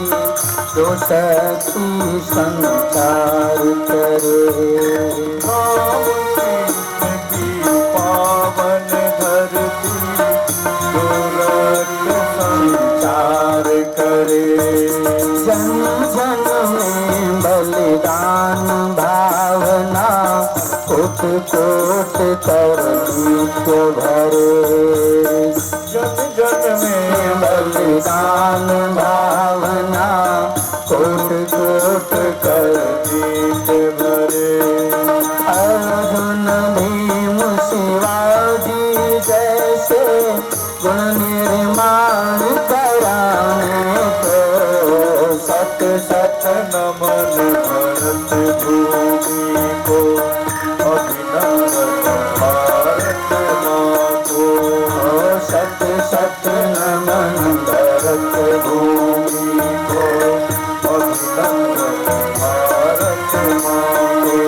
जो शक्ति संचार करे। राम की पावन धरती जो रक्त संचार करे। जन जन में बलिदान भावना कोट कोट कर नित्य भरे। जन जन में बलिदान भावना कोट कोट कर गीत भरे। अर्जुन भीम शिवाजी जैसे गुण निर्माण कराने को सत सत नमन भरत भूमि को अभिनंदन भारत माँ को। सत सत नमन भरत भूमि को अभिनंदन भारत माँ को।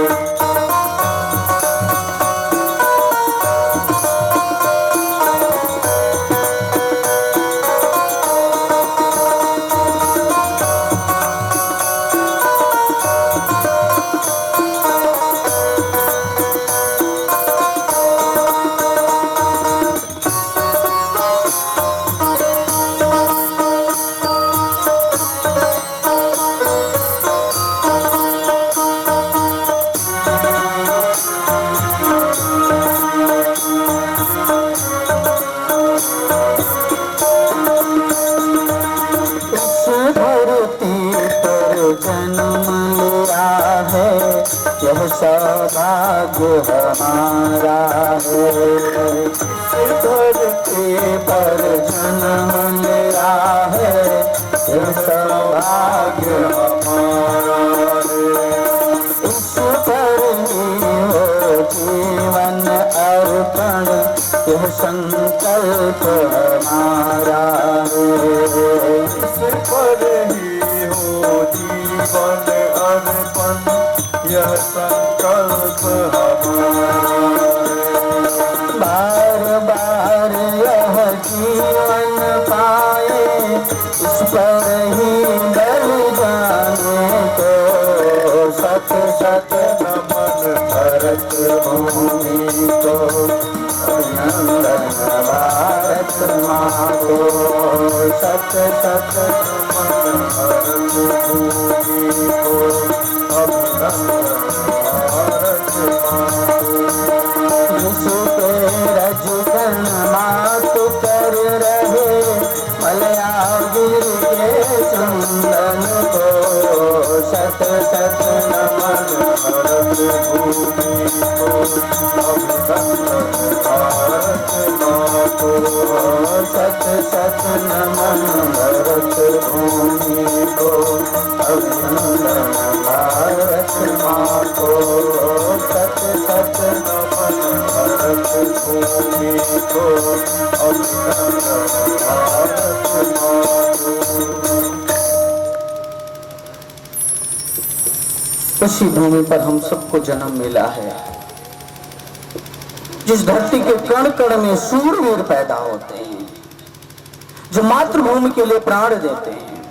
यह सौभाग्य हमारा है। धरती पर जन्म लिया है यह सौभाग्य हमारा है। इस पर ही हो जीवन अर्पण यह संकल्प हमारा है। इस पर ही हो जीवन अर्पण यह संकल्प हमारा है। बार बार यह जीवन पाए इस पर ही बल जाने को सत सत नमन भरत भूमि को अभिनंदन भारत माँ को। सत सत नमन भरत भूमि को अभिनंदन भारत माँ को। जिसके रजगन मात कर रहे मलयागिर के चंदन को सत सत नमन भरत भूमि को अभिनंदन भारत माँ को। सत सत नमन भरत भूमि को अभिनंदन भारत माँ को। सत सत नमन भरत भूमि को अभिनंदन भारत माँ को। उसी भूमि पर हम सबको जन्म मिला है जिस धरती के कण कण में सूरवीर पैदा होते हैं, जो मातृभूमि के लिए प्राण देते हैं,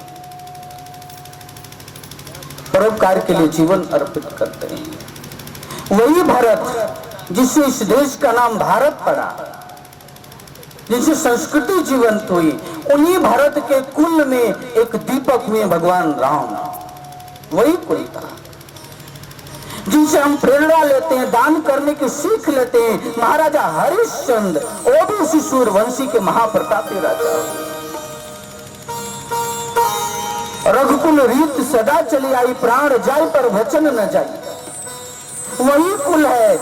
परोपकार के लिए जीवन अर्पित करते हैं। वही भरत जिससे इस देश का नाम भारत पड़ा, जिससे संस्कृति जीवंत हुई, उन्हीं भरत के कुल में एक दीपक हुए भगवान राम। वही कुल था जिनसे हम प्रेरणा लेते हैं, दान करने की सीख लेते हैं। महाराजा हरिश्चंद्र वो भी उसी सूर्यवंशी के महाप्रतापी राजा। रघुकुल रीत सदा चली आई, प्राण जाए पर वचन न जाए। वही कुल है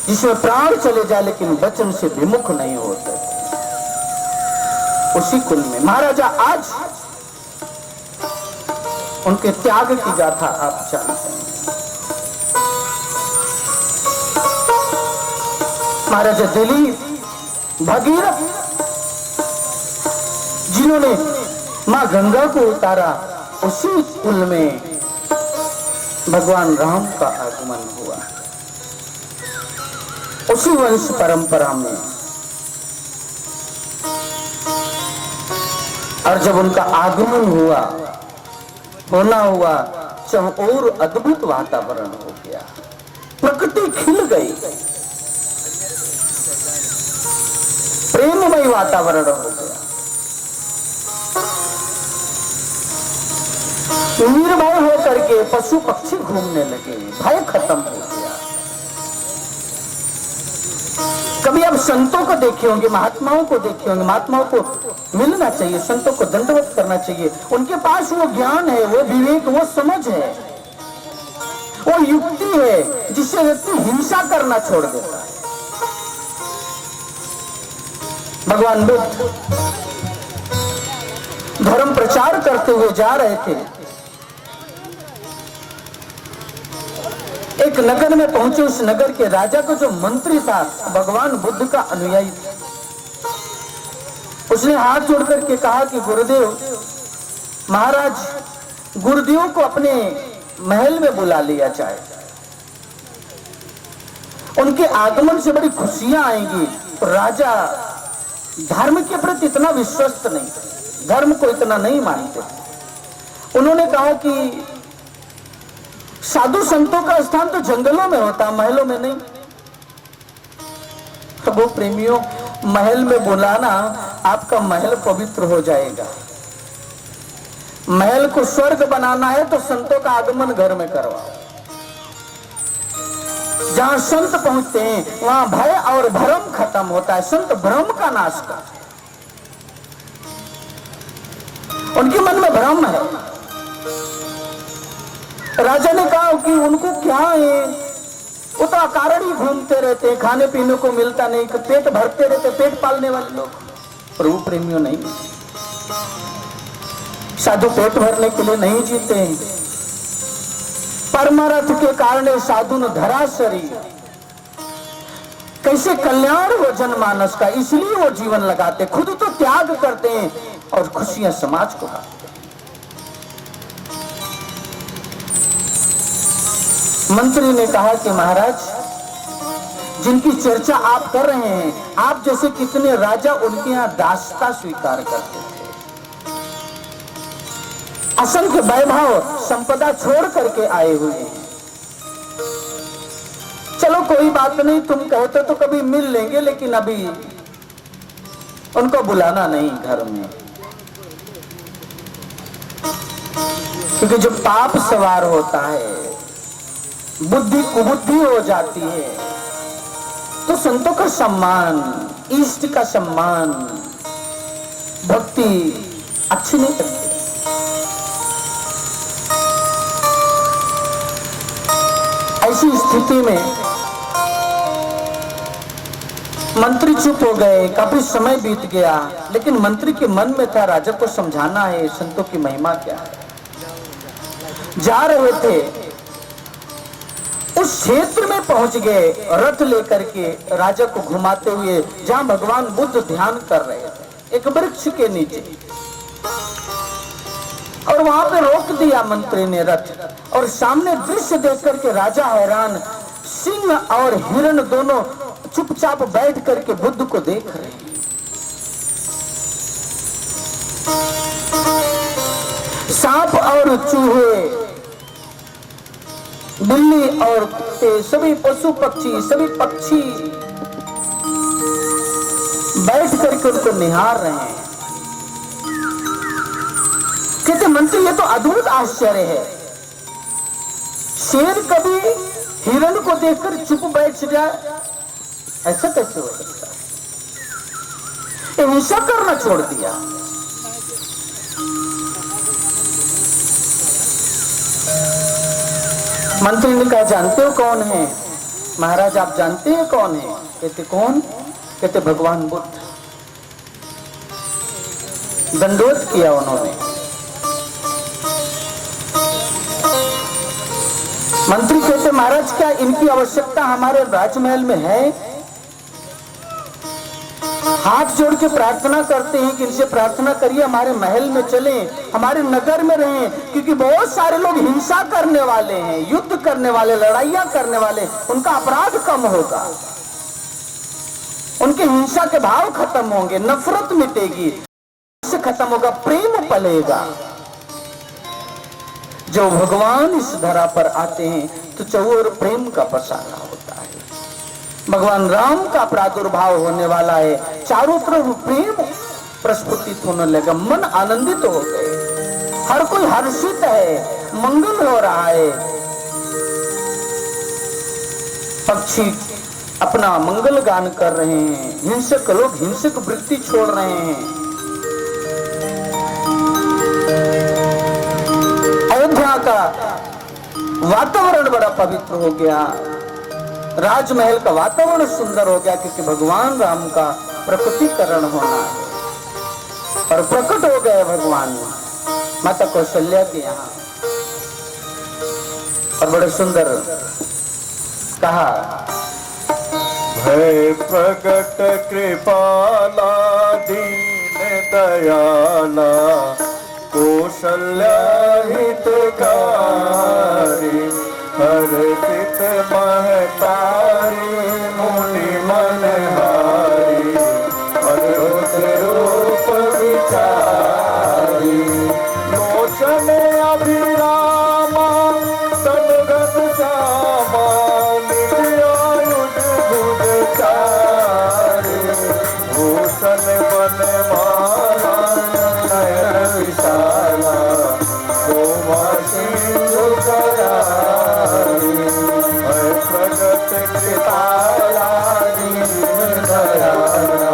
जिसमें प्राण चले जाए लेकिन वचन से विमुख नहीं होते। उसी कुल में महाराजा आज उनके त्याग की गाथा आप जानते हैं। महाराजा दिलीप भगीरथ जिन्होंने मां गंगा को उतारा, उसी कुल में भगवान राम का आगमन हुआ। उसी वंश परंपरा में और जब उनका आगमन हुआ, होना हुआ, चारों अद्भुत वातावरण हो गया, प्रकृति खिल गई, प्रेममय वातावरण हो गया। निर्भय होकर के पशु पक्षी घूमने लगे, भय खत्म हो गया। कभी आप संतों को देखे होंगे, महात्माओं को देखे होंगे, महात्माओं को मिलना चाहिए, संतों को दंडवत करना चाहिए। उनके पास वो ज्ञान है, वो विवेक, वो समझ है, वो युक्ति है जिससे व्यक्ति हिंसा करना छोड़ देता है। भगवान बुद्ध धर्म प्रचार करते हुए जा रहे थे, एक नगर में पहुंचे। उस नगर के राजा को जो मंत्री था भगवान बुद्ध का अनुयायी था। उसने हाथ जोड़ करके कहा कि गुरुदेव, महाराज, गुरुदेव को अपने महल में बुला लिया जाए, उनके आगमन से बड़ी खुशियां आएंगी। तो राजा धर्म के प्रति इतना विश्वस्त नहीं, धर्म को इतना नहीं मानते। उन्होंने कहा कि साधु संतों का स्थान तो जंगलों में होता, महलों में नहीं। तो वो प्रेमियों, महल में बुलाना, आपका महल पवित्र हो जाएगा। महल को स्वर्ग बनाना है तो संतों का आगमन घर में करवाओ। जहां संत पहुंचते हैं वहां भय और भ्रम खत्म होता है। संत भ्रम का नाश करते हैं, उनके मन में भ्रम है। राजा ने कहा कि उनको क्या है, वो तो अकारण ही घूमते रहते हैं, खाने पीने को मिलता नहीं, पेट भरते रहते, पेट पालने वाले लोग। प्रभु प्रेमियों नहीं, साधु पेट भरने के लिए नहीं जीते हैं, परमार्थ के कारण साधु न धरा शरीर। कैसे कल्याण हो जनमानस का, इसलिए वो जीवन लगाते, खुद तो त्याग करते हैं और खुशियां समाज को बांटते। मंत्री ने कहा कि महाराज, जिनकी चर्चा आप कर रहे हैं, आप जैसे कितने राजा उनके यहाँ दासता स्वीकार करते थे, असंख्य वैभव संपदा छोड़ करके आए हुए हैं। चलो कोई बात नहीं, तुम कहते तो कभी मिल लेंगे, लेकिन अभी उनको बुलाना नहीं घर में, क्योंकि जब पाप सवार होता है, बुद्धि कुबुद्धि हो जाती है, तो संतों का सम्मान, इष्ट का सम्मान, भक्ति अच्छी नहीं लगती। ऐसी स्थिति में मंत्री चुप हो गए। काफी समय बीत गया, लेकिन मंत्री के मन में था राजा को समझाना है संतों की महिमा क्या है। जा रहे थे, उस क्षेत्र में पहुंच गए, रथ लेकर के राजा को घुमाते हुए, जहां भगवान बुद्ध ध्यान कर रहे थे, एक वृक्ष के नीचे। और वहां पे रोक दिया मंत्री ने रथ, और सामने दृश्य देख करके राजा हैरान। सिंह और हिरण दोनों चुपचाप बैठ करके बुद्ध को देख रहे हैं। सांप और चूहे, बिल्ली और कुत्ते, सभी पशु पक्षी, सभी पक्षी बैठ करके उनको निहार रहे हैं। कहते मंत्री, ये तो अद्भुत आश्चर्य है, शेर कभी हिरण को देखकर चुप बैठ जाए, ऐसा कैसे हो सकता है? हिंसा करना छोड़ दिया। मंत्री ने कहा, जानते हो कौन है? महाराज आप जानते हैं कौन है? कहते कौन? कहते भगवान बुद्ध। दंडोत किया उन्होंने। मंत्री कहते महाराज क्या इनकी आवश्यकता हमारे राजमहल में है? हाथ जोड़ के प्रार्थना करते हैं कि इनसे प्रार्थना करिए हमारे महल में चलें, हमारे नगर में रहें, क्योंकि बहुत सारे लोग हिंसा करने वाले हैं, युद्ध करने वाले, लड़ाइयां करने वाले, उनका अपराध कम होगा, उनके हिंसा के भाव खत्म होंगे, नफरत मिटेगी, कैसे खत्म होगा? प्रेम पलेगा। जो भगवान इस धरा पर आते हैं तो चौर प्रेम का पसारा होता है। भगवान राम का प्रादुर्भाव होने वाला है, चारों तरफ प्रेम प्रस्फुटित होने लगा, मन आनंदित हो गए, हर कोई हर्षित है, मंगल हो रहा है। पक्षी अपना मंगल गान कर रहे हैं, हिंसक लोग हिंसक वृत्ति छोड़ रहे हैं। अयोध्या का वातावरण बड़ा पवित्र हो गया, राजमहल का वातावरण सुंदर हो गया, क्योंकि भगवान राम का प्रकटीकरण होना है। और प्रकट हो गए भगवान माता कौशल्या के यहाँ। और बड़े सुंदर कहा, भय प्रकट कृपाला दीन दयाला कौशल्या हितकारी हर्षित महतारी मुनि मनहारी अद्भुत रूप विचारी लोचन अभिरामा तनुगत श्यामा नित्यायुध भुजचारी भूषण बनमाला नयन विशाला शोभा सिंधु करारी भय प्रगट कृपाला दीन दयाला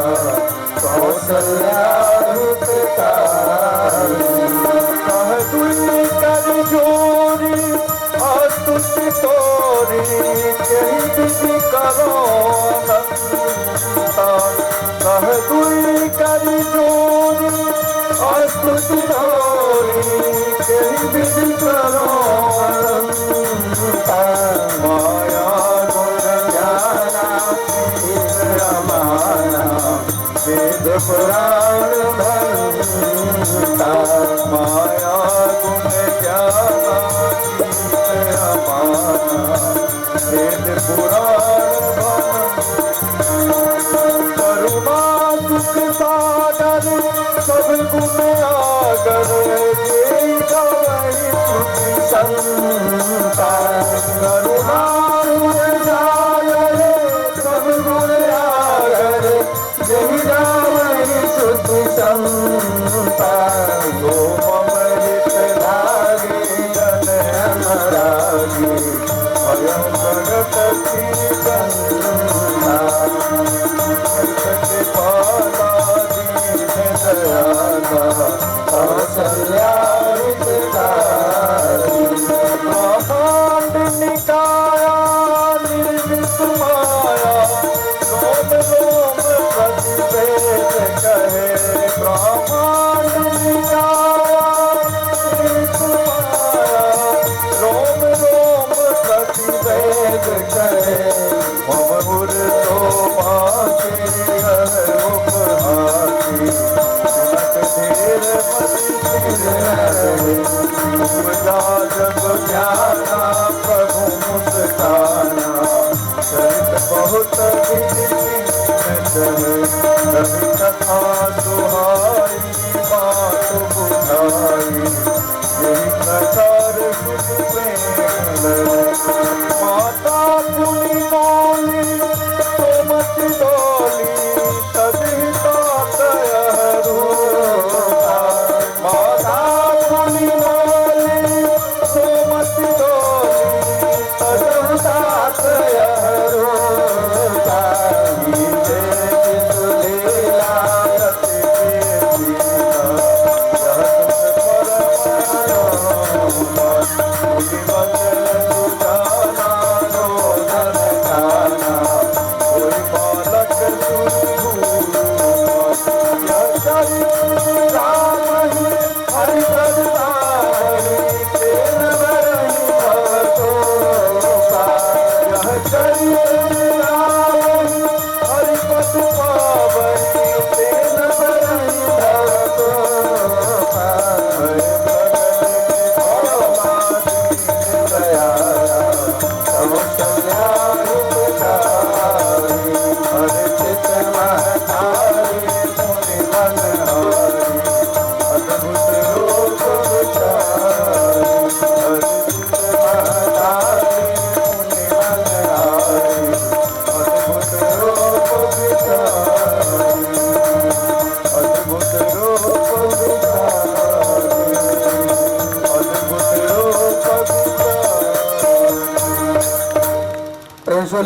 कौशल्या हितकारी कह दुनि कर जोरी अस्तुति तोरी यही विधि करो अनंता कह दुनि कर जोरी अस्तुति तोरी यही विधि करो अनंता माया गुण ज्ञाना रमाना वेद पुराण भंता माया गुण ज्ञाना रमाना वेद पुराण करुणा सुख सागर सब गुण आगर जे गावहि तुझी संता करुणा सागर सब गुण आगर जे गावहि तुझी संता गो अमृत लागे अनहरागे भयं प्रगट श्रीगंधा कृपाला दीन दयाला कौशल्या हितकारी ब्रह्मांड निकाया निर्मित माया रोम रोम प्रतिवेद कहे ब्रह्मांड निकाया निर्मित माया रोम रोम प्रतिवेद कहे ममहुर तो माचे उपहासी सुनत धीर मति सिर रहे उपजा जब ज्ञाना प्रभु मुस्काना चरित बहुत विधि कभी कथा सुहाई बात बुझाई यही प्रकार सुख प्रेम माता पुनि मौली तो मत डोली तदिता रूपा माता पुनि मौली तो मत डोली तदिता रूपा गीते सुलीला रति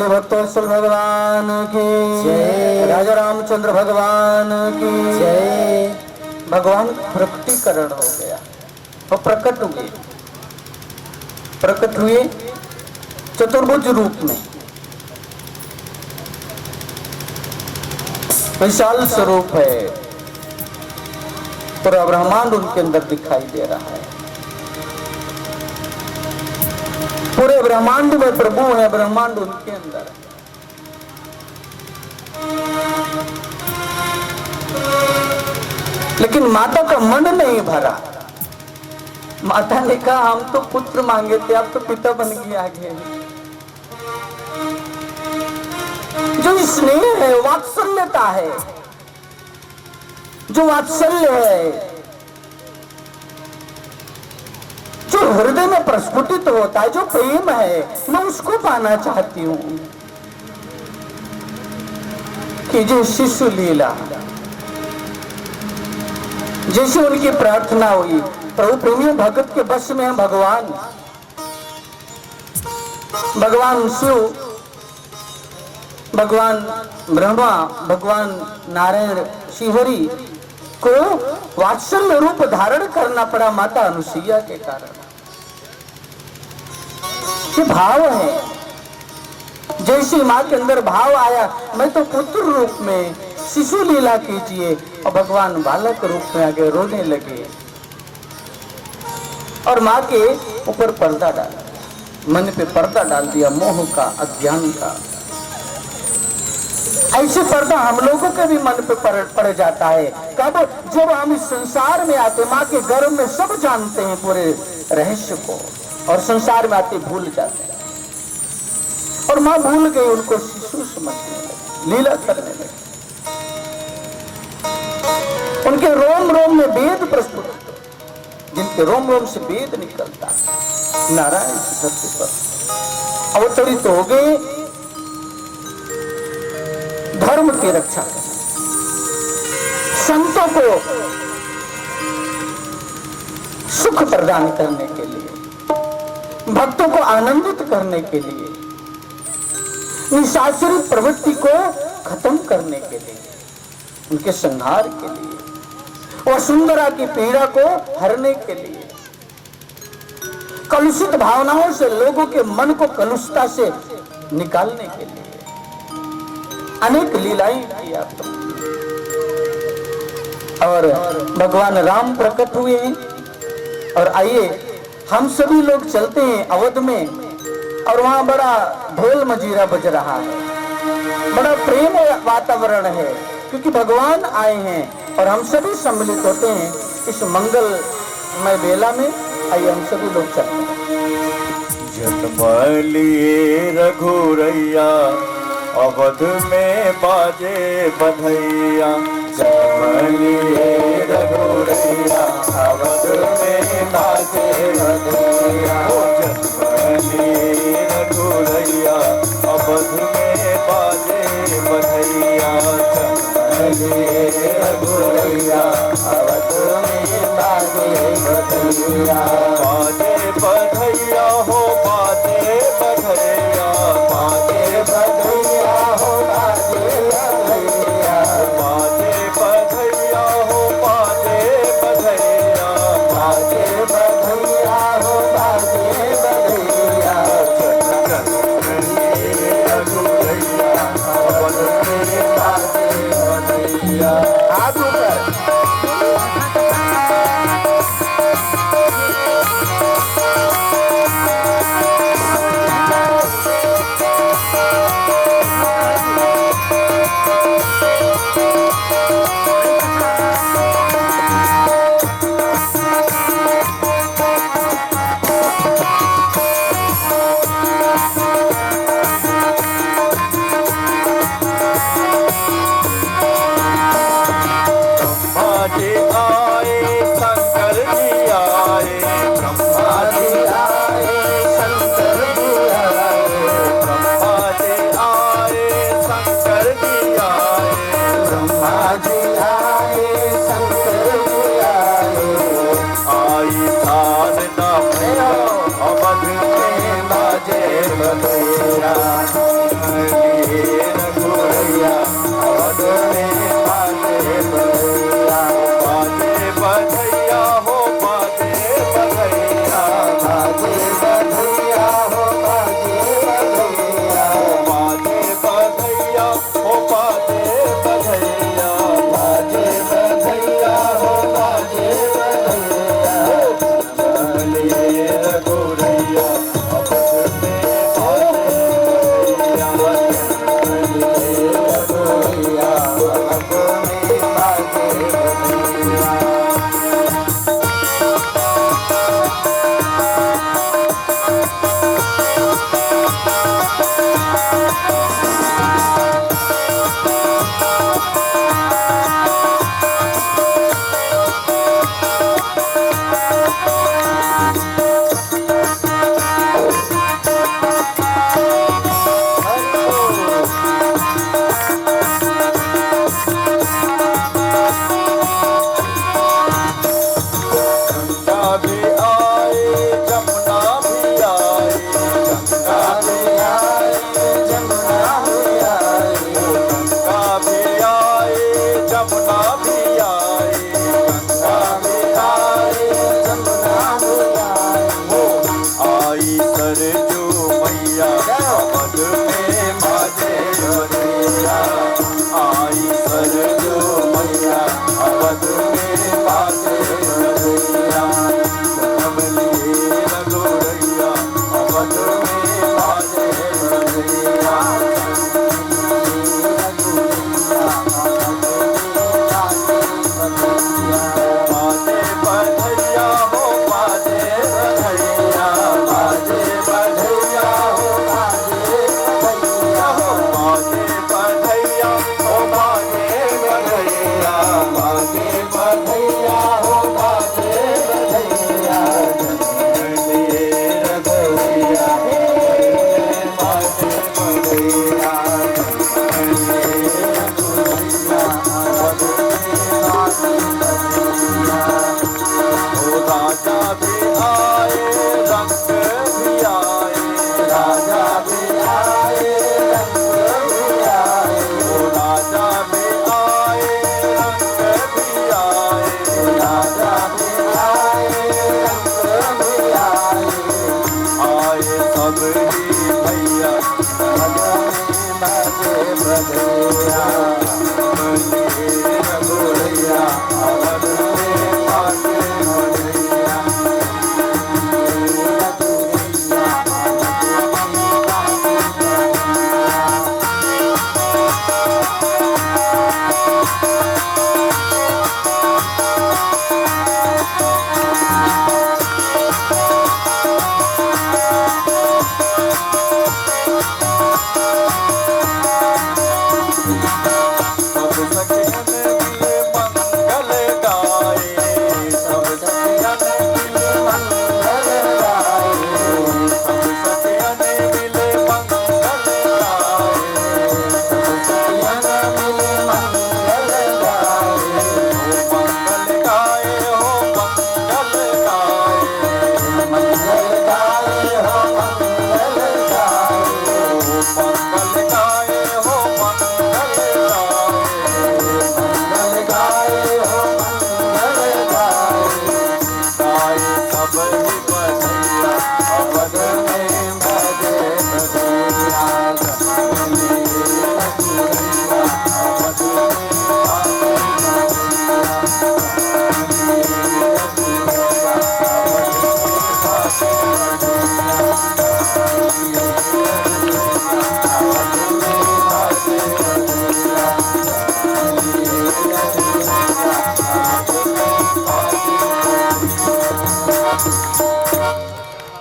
बोले भक्तवत्सल भगवान की जय। राजा रामचंद्र भगवान की जय। भगवान प्रकटीकरण हो गया और प्रकट हुए चतुर्भुज रूप में, विशाल स्वरूप है, पूरा ब्रह्मांड उनके अंदर दिखाई दे रहा है। पूरे ब्रह्मांड में प्रभु है, ब्रह्मांड उनके अंदर है। लेकिन माता का मन नहीं भरा। माता ने कहा हम तो पुत्र मांगे थे, अब तो पिता बन गए आगे। जो स्नेह है, वात्सल्यता है, जो वात्सल्य है, जो हृदय में प्रस्फुटित होता है, जो प्रेम है, मैं उसको पाना चाहती हूं। कि जो शिशु लीला, जैसे उनकी प्रार्थना हुई, प्रभु प्रेमियों भगत के बस में है भगवान। भगवान शिव, भगवान ब्रह्मा, भगवान नारायण शिवहरि को वात्सल्य रूप धारण करना पड़ा माता अनुसुईया के कारण। ये भाव है, जैसी माँ के अंदर भाव आया, मैं तो पुत्र रूप में शिशु लीला कीजिए, और भगवान बालक रूप में आगे रोने लगे और माँ के ऊपर पर्दा डाला, मन पे पर्दा डाल दिया, मोह का, अज्ञान का। ऐसे पर्दा हम लोगों के भी मन पे पड़ जाता है। कब? जब हम इस संसार में आते, माँ के गर्भ में सब जानते हैं पूरे रहस्य को, और संसार में आते भूल जाते हैं। और माँ भूल गई, उनको शिशु समझने लगी, लीला करने लगी। उनके रोम रोम में वेद प्रस्तुत, जिनके रोम रोम से वेद निकलता, नारायण धरती पर अवतरित हो गए धर्म की रक्षा करने, संतों को सुख प्रदान करने के लिए, भक्तों को आनंदित करने के लिए, निशाचरित प्रवृत्ति को खत्म करने के लिए, उनके संहार के लिए, वसुंधरा की पीड़ा को हरने के लिए, कलुषित भावनाओं से लोगों के मन को कलुषता से निकालने के लिए अनेक लीलाएं की आपने। और भगवान राम प्रकट हुए हैं। और आइए हम सभी लोग चलते हैं अवध में, और वहां बड़ा ढोल मजीरा बज रहा है, बड़ा प्रेम वातावरण है, क्योंकि भगवान आए हैं और हम सभी सम्मिलित होते हैं इस मंगलमय बेला में। आइए हम सभी लोग चलते हैं। जन्म लिए रघुरैया, अवध में बाजे बधैया। जन्म लिए रघुरैया, अवध में बाजे बधैया। जन्म लिए रघुरैया, अवध में बाजे बधैया। जन्म लिए रघुरैया, अवध में बाजे बधैया। बाजे बधैया हो, बाजे बधैया, बाजे बधैया हो, बाजे बधैया। बाजे बधैया हो, बाजे बधैया, बाजे बधैया हो, बाजे बधैया। रघुरैया, अवध में बाजे बधैया। हाथ ऊपर।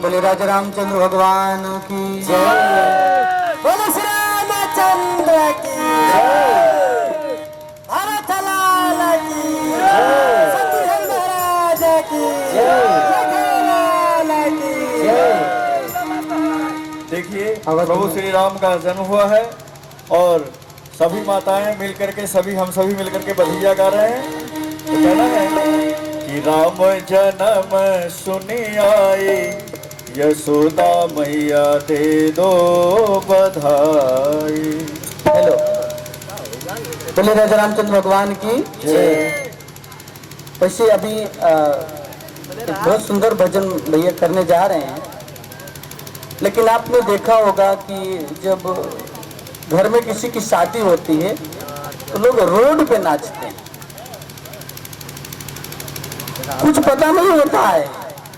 बोले राजा रामचंद्र भगवान की जय। बोलो श्री रामचंद्र की भारत लाल की सत्यधन महाराज की जय की। देखिए प्रभु श्री राम का जन्म हुआ है और सभी माताएं मिलकर के हम सभी मिलकर के बधिया गा रहे हैं। तो कहना है कि राम जन्म सुनी आई, यशोदा मैया दे दो बधाई। हेलो, बोले राजा रामचंद्र भगवान की जय। वैसे अभी एक बहुत सुंदर भजन भैया करने जा रहे हैं, लेकिन आपने देखा होगा कि जब घर में किसी की शादी होती है तो लोग रोड पे नाचते हैं, कुछ पता नहीं होता है।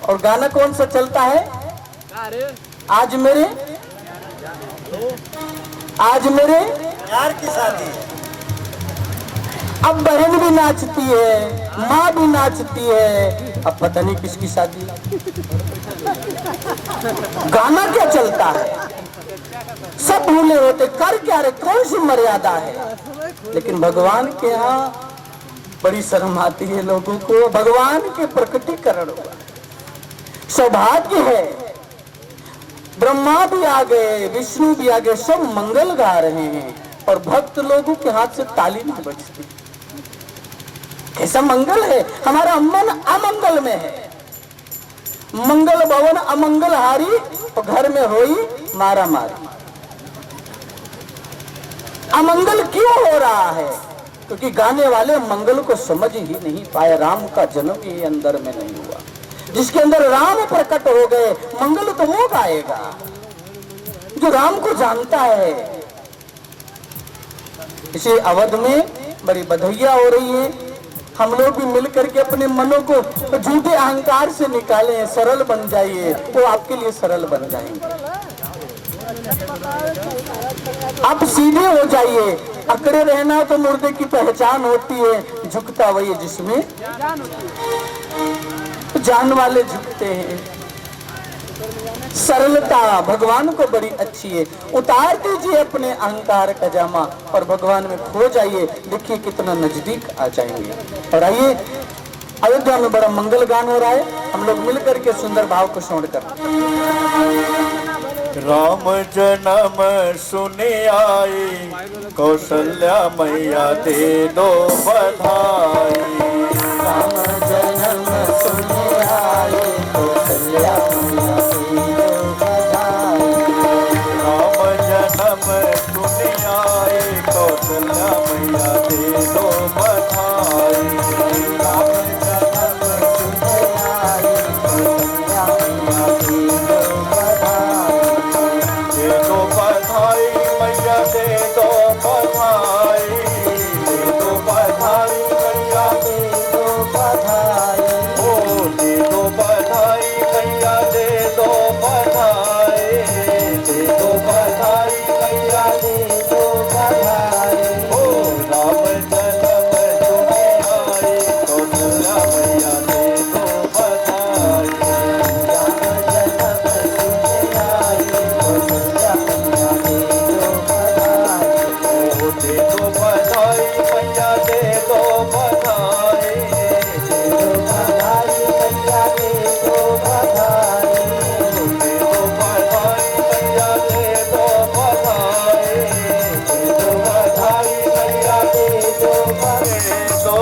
और गाना कौन सा चलता है? आज मेरे यार की शादी। अब बहन भी नाचती है, माँ भी नाचती है, अब पता नहीं किसकी शादी। गाना क्या चलता है, सब भूले होते, कर क्या रहे, कौन सी मर्यादा है। लेकिन भगवान के यहाँ बड़ी शर्म आती है लोगों को। भगवान के प्रकटीकरण हुआ, सौभाग्य है। ब्रह्मा भी आ गए, विष्णु भी आ गए, सब मंगल गा रहे हैं और भक्त लोगों के हाथ से ताली नहीं बजती। कैसा मंगल है? हमारा मन अमंगल में है। मंगल भवन अमंगल हारी और घर में होई मारा मारी। अमंगल क्यों हो रहा है? क्योंकि गाने वाले मंगल को समझ ही नहीं पाए। राम का जन्म ही अंदर में नहीं हुआ। जिसके अंदर राम प्रकट हो गए, मंगल तो वो गाएगा जो राम को जानता है। इसे अवध में बड़ी बधाइयां हो रही है। हम लोग भी मिलकर के अपने मनों को झूठे अहंकार से निकालें, सरल बन जाइए, वो आपके लिए सरल बन जाएंगे। आप सीधे हो जाइए। अकड़े रहना तो मुर्दे की पहचान होती है, झुकता वही है जिसमें जान वाले झुकते हैं। सरलता भगवान को बड़ी अच्छी है। उतार दीजिए अपने अहंकार का जामा और भगवान में खो जाइए। देखिए कितना नजदीक आ जाएंगे। और आइए, अयोध्या में बड़ा मंगल गान हो रहा है, हम लोग मिलकर के सुंदर भाव को श्रवण करते हैं। राम जन्म सुने आई, कौशल्या मैया दे दो बधाई। राम जन्म सुने आई, कौशल्या मैया दे दो बधाई। राम जन्म सुने आई, कौशल्या मैया दे दो बधाई। राम जन्म सुने आई, कौशल्या मैया दे दो बधाई। दे दो बधाई मैया दे दो बधाई, दे दो बधाई मैया दे दो बधाई। ओ दे दो बधाई मैया दे दो बधाई, दे दो बधाई मैया दे दो बधाई। ओ राम जन्म सुने आई, कौशल्या मैया दे दो बधाई। राम जन्म सुने आई, कौशल्या मैया दे दो बधाई। ओ दे दो बधाई मैया दे दो बधाई, दे दो बधाई मैया दे दो बधाई। दे दो बधाई मैया दे दो बधाई, दे दो बधाई मैया दे दो बधाई। दो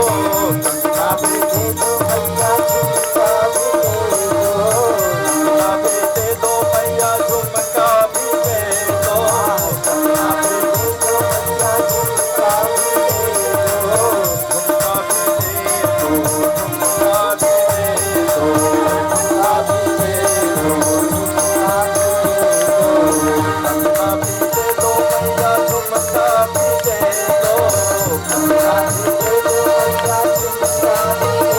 झुमका भी दे दो मैया, झुमका भी दे दो। झुमका भी दे दो मैया, झुमका भी दे दो। झुमका भी दे दो मैया, झुमका भी दे दो। झुमका भी दे दो, झुमका भी दे दो। झुमका भी दे दो, झुमका भी दे दो। झुमका भी दे दो मैया, झुमका भी दे दो। झुमका भी दे दो मैया, झुमका भी दे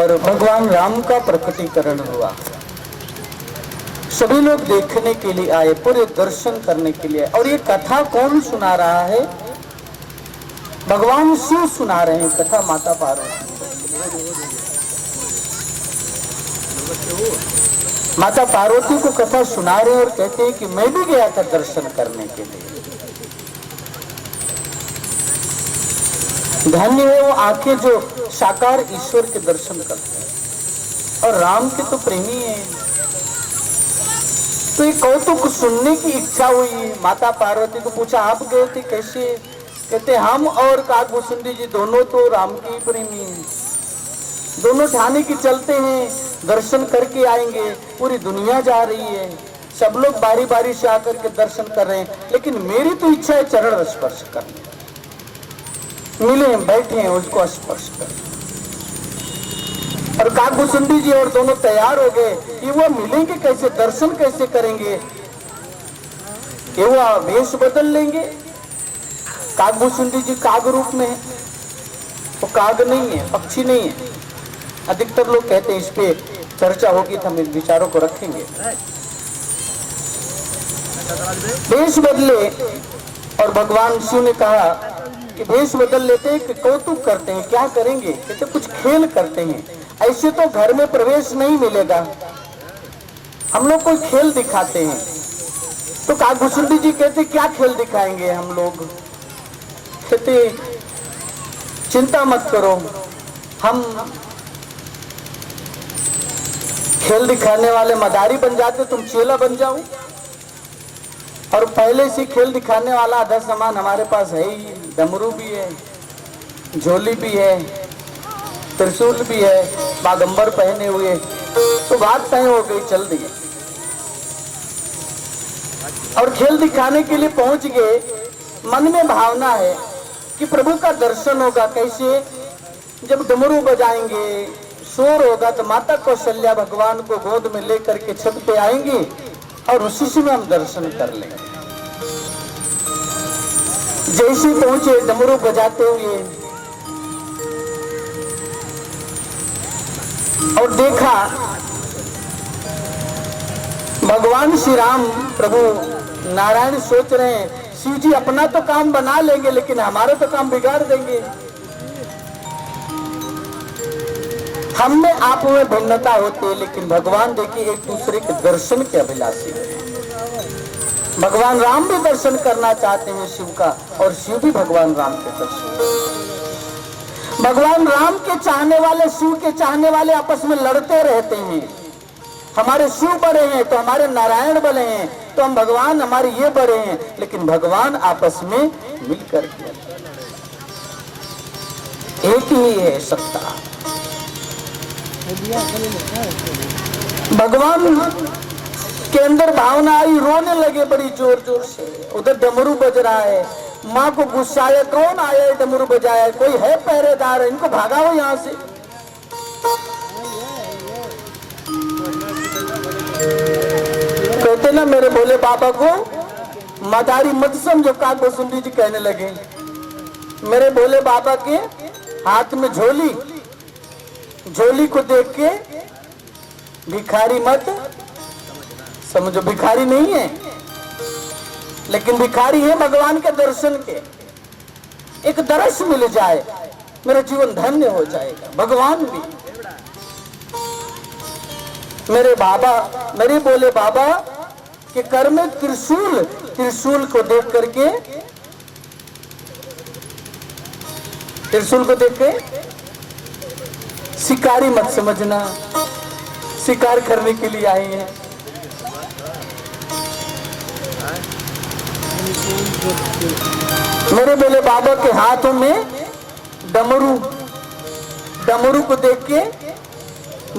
और भगवान राम का प्रकटीकरण हुआ। सभी लोग देखने के लिए आए, पूरे दर्शन करने के लिए। और ये कथा कौन सुना रहा है? भगवान शिव सुना रहे हैं कथा माता पार्वती। माता पार्वती को कथा सुना रहे और कहते हैं कि मैं भी गया था दर्शन करने के लिए। धन्य है वो आंखें जो साकार ईश्वर के दर्शन करते हैं। और राम के तो प्रेमी है। तो ये कौतुक सुनने की इच्छा हुई। माता पार्वती को पूछा आप गए थे कैसे? कहते हम और काकभूषुंडी जी दोनों तो राम के ही प्रेमी हैं। दोनों ठाने की चलते हैं, दर्शन करके आएंगे। पूरी दुनिया जा रही है, सब लोग बारी बारी से आकर के दर्शन कर रहे हैं, लेकिन मेरी तो इच्छा है चरण स्पर्श करने। मिले बैठे हैं, उसको स्पर्श करें। और काकभूषुंडी जी और दोनों तैयार हो गए कि वो मिलेंगे कैसे, दर्शन कैसे करेंगे। ये वो वेश बदल लेंगे। काकभूषुंडी जी काग रूप में है, वो काग नहीं है, पक्षी नहीं है। अधिकतर लोग कहते हैं, इस पे चर्चा होगी तो हम इन विचारों को रखेंगे। वेश बदले और भगवान शिव ने कहा कि वेश बदल लेते हैं कि कौतुक करते हैं। क्या करेंगे? कहते कुछ खेल करते हैं। ऐसे तो घर में प्रवेश नहीं मिलेगा, हम लोग कोई खेल दिखाते हैं। तो काकभूषुंडी जी कहते क्या खेल दिखाएंगे हम लोग? कहते चिंता मत करो, हम खेल दिखाने वाले मदारी बन जाते, तुम चेला बन जाओ। और पहले से खेल दिखाने वाला आधा सामान हमारे पास है ही। डमरू भी है, झोली भी है, त्रिशूल भी है, बागंबर पहने हुए। तो बात तय हो गई, चल दी। और खेल दिखाने के लिए पहुंच गए। मन में भावना है कि प्रभु का दर्शन होगा कैसे? जब डमरू बजाएंगे, शोर होगा, तो माता कौशल्या भगवान को गोद में लेकर के छत पे आएंगी और उसी से हम दर्शन कर लेंगे। जैसे पहुंचे डमरू बजाते हुए और देखा भगवान श्री राम प्रभु नारायण सोच रहे हैं शिव जी अपना तो काम बना लेंगे, लेकिन हमारा तो काम बिगाड़ देंगे। हम में आप में भिन्नता होती है, लेकिन भगवान देखिए एक दूसरे के दर्शन के अभिलाषी है। भगवान राम भी दर्शन करना चाहते हैं शिव का, और शिव भी भगवान राम के दर्शन। भगवान राम के चाहने वाले, शिव के चाहने वाले आपस में लड़ते रहते हैं। हमारे शिव बड़े हैं तो हमारे नारायण बड़े हैं, तो हम भगवान हमारे ये बड़े हैं, लेकिन भगवान आपस में मिलकर के एक ही है सत्ता। भगवान के अंदर भावना आई, रोने लगे बड़ी जोर जोर से। उधर डमरू बज रहा है, माँ को गुस्सा आया, कौन आया है डमरू बजाया? कोई है पहरेदार, इनको भगाओ यहाँ से। कहते ना मेरे भोले बाबा को मदारी मत समझो, काकभूषुंडी जी कहने लगे। मेरे भोले बाबा के हाथ में झोली, झोली को देख के भिखारी मत समझो। भिखारी नहीं है, लेकिन भिखारी है भगवान के दर्शन के। एक दर्श मिल जाए, मेरा जीवन धन्य हो जाएगा। भगवान भी मेरे बाबा, मेरे भोले बाबा के कर में त्रिशूल, त्रिशूल को देख करके, त्रिशूल को देख के शिकारी मत समझना, शिकार करने के लिए आए हैं। मेरे भोले बाबा के हाथों में डमरू, डमरू को देख के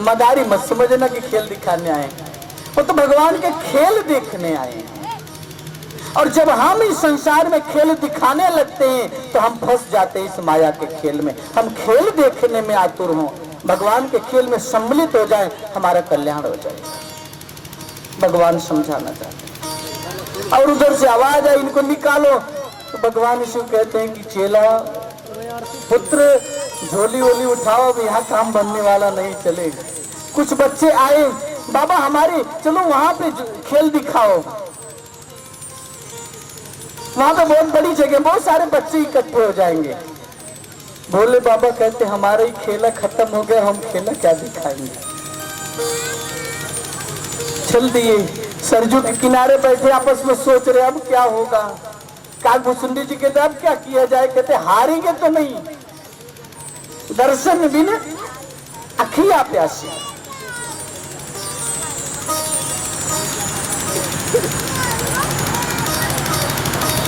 मदारी मत समझना कि खेल दिखाने आए हैं। वो तो भगवान के खेल देखने आए हैं। और जब हम इस संसार में खेल दिखाने लगते हैं तो हम फंस जाते हैं इस माया के खेल में। हम खेल देखने में आतुर हों, भगवान के खेल में सम्मिलित हो जाए, हमारा कल्याण हो जाए। भगवान समझाना चाहते हैं। और उधर से आवाज आई, इनको निकालो। तो भगवान शिव कहते हैं कि चेला पुत्र झोली वोली उठाओ, अब यहाँ काम बनने वाला नहीं चलेगा। कुछ बच्चे आए, बाबा हमारे चलो वहां पे खेल दिखाओ। वहां पे बहुत बड़ी जगह, बहुत सारे बच्चे इकट्ठे हो जाएंगे। भोले बाबा कहते हमारा ही खेला खत्म हो गया, हम खेला क्या दिखाएंगे। चल दिए, सरजू के किनारे बैठे आपस में सोच रहे अब क्या होगा। काकभूषुंडी जी कहते अब क्या किया जाए। कहते हारेंगे तो नहीं, दर्शन भी न अखिया प्यासी।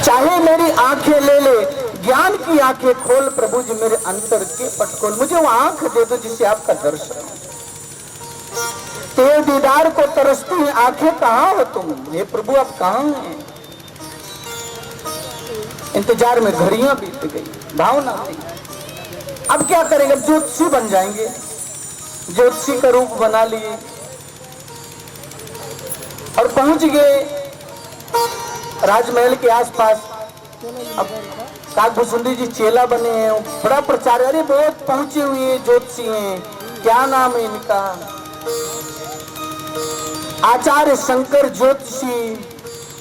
चाहे मेरी आंखें ले ले, ज्ञान की आंखें खोल, प्रभु जी मेरे अंतर के पट खोल। मुझे वो आंख दे दो जिससे आपका दर्शन। तेरे दीदार को तरसती हैं आंखें, कहाँ हो तुम हे प्रभु, आप कहाँ हैं। इंतजार में घड़ियां बीत गई, भावना थी अब क्या करेंगे। ज्योतिषी बन जाएंगे, ज्योतिषी का रूप बना लिए और पहुंच गए राजमहल के आसपास। अब काकभूषुंडी जी चेला बने हैं, बड़ा प्रचार, अरे बहुत पहुंचे हुए ज्योतिषी हैं, क्या नाम है इनका, आचार्य शंकर ज्योतिषी,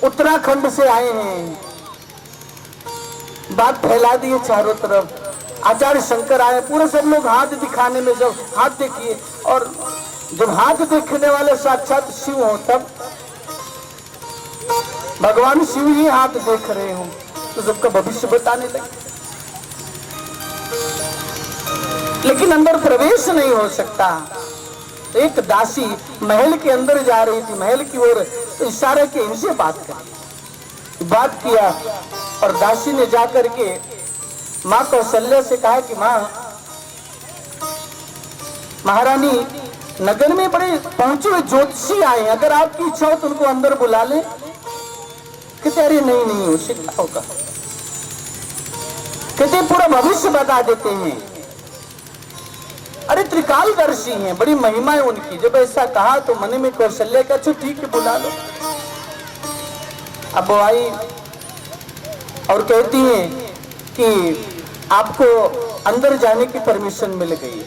उत्तराखंड से आए हैं। बात फैला दी है चारों तरफ। आचार्य शंकर आए, पूरे सब लोग हाथ दिखाने में, जब हाथ देखिए, और जब हाथ देखने वाले साक्षात शिव हो, तब भगवान शिव ही हाथ देख रहे हो, तो सबका भविष्य बताने लगे। लेकिन अंदर प्रवेश नहीं हो सकता। एक दासी महल के अंदर जा रही थी, महल की ओर, तो इशारे के इनसे बात किया और दासी ने जाकर के माँ कौशल्या से कहा कि माँ, महारानी नगर में बड़े पहुंचे हुए ज्योतिषी आए हैं, अगर आपकी इच्छा हो तो उनको अंदर बुला लें। कहते अरे नहीं उसे क्या होगा। कहते पूरा भविष्य बता देते हैं, अरे त्रिकालदर्शी हैं, बड़ी महिमा है उनकी। जब ऐसा कहा तो मन में कौशल्या का, अच्छा ठीक है बुला लो। अब वो आई और कहती हैं कि आपको अंदर जाने की परमिशन मिल गई।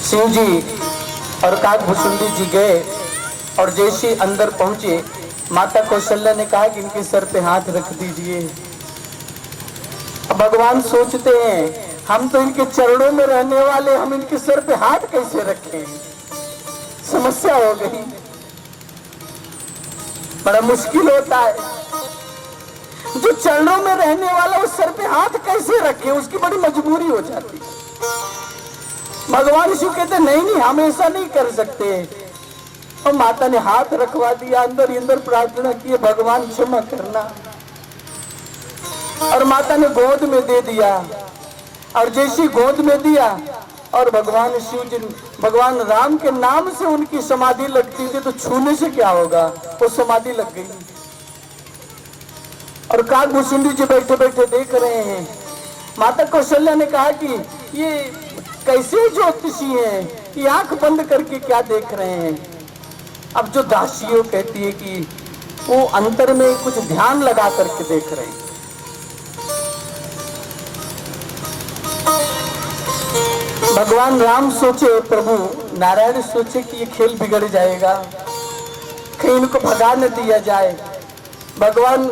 शिव जी और काकभूषुंडी जी गए और जैसे अंदर पहुंचे, माता कौशल्या ने कहा कि इनके सर पे हाथ रख दीजिए। अब भगवान सोचते हैं हम तो इनके चरणों में रहने वाले, हम इनके सर पे हाथ कैसे रखें, समस्या हो गई, बड़ा मुश्किल होता है। जो चरणों में रहने वाला उस सर पे हाथ कैसे रखे, उसकी बड़ी मजबूरी हो जाती है। भगवान शिव कहते नहीं हम ऐसा नहीं कर सकते। और माता ने हाथ रखवा दिया, अंदर ही अंदर प्रार्थना की, भगवान क्षमा करना, और माता ने गोद में दे दिया। और जैसी गोद में दिया और भगवान शिव जी, भगवान राम के नाम से उनकी समाधि लगती थी, तो छूने से क्या होगा, वो समाधि लग गई। और काकभूषुंडी जी बैठे बैठे देख रहे हैं। माता कौशल्या ने कहा कि ये कैसे ज्योतिषी हैं, ये आंख बंद करके क्या देख रहे हैं। अब जो दासियों कहती है कि वो अंतर में कुछ ध्यान लगा करके देख रहे हैं। भगवान राम सोचे, प्रभु नारायण सोचे कि ये खेल बिगड़ जाएगा, कहीं इनको भगा न दिया जाए। भगवान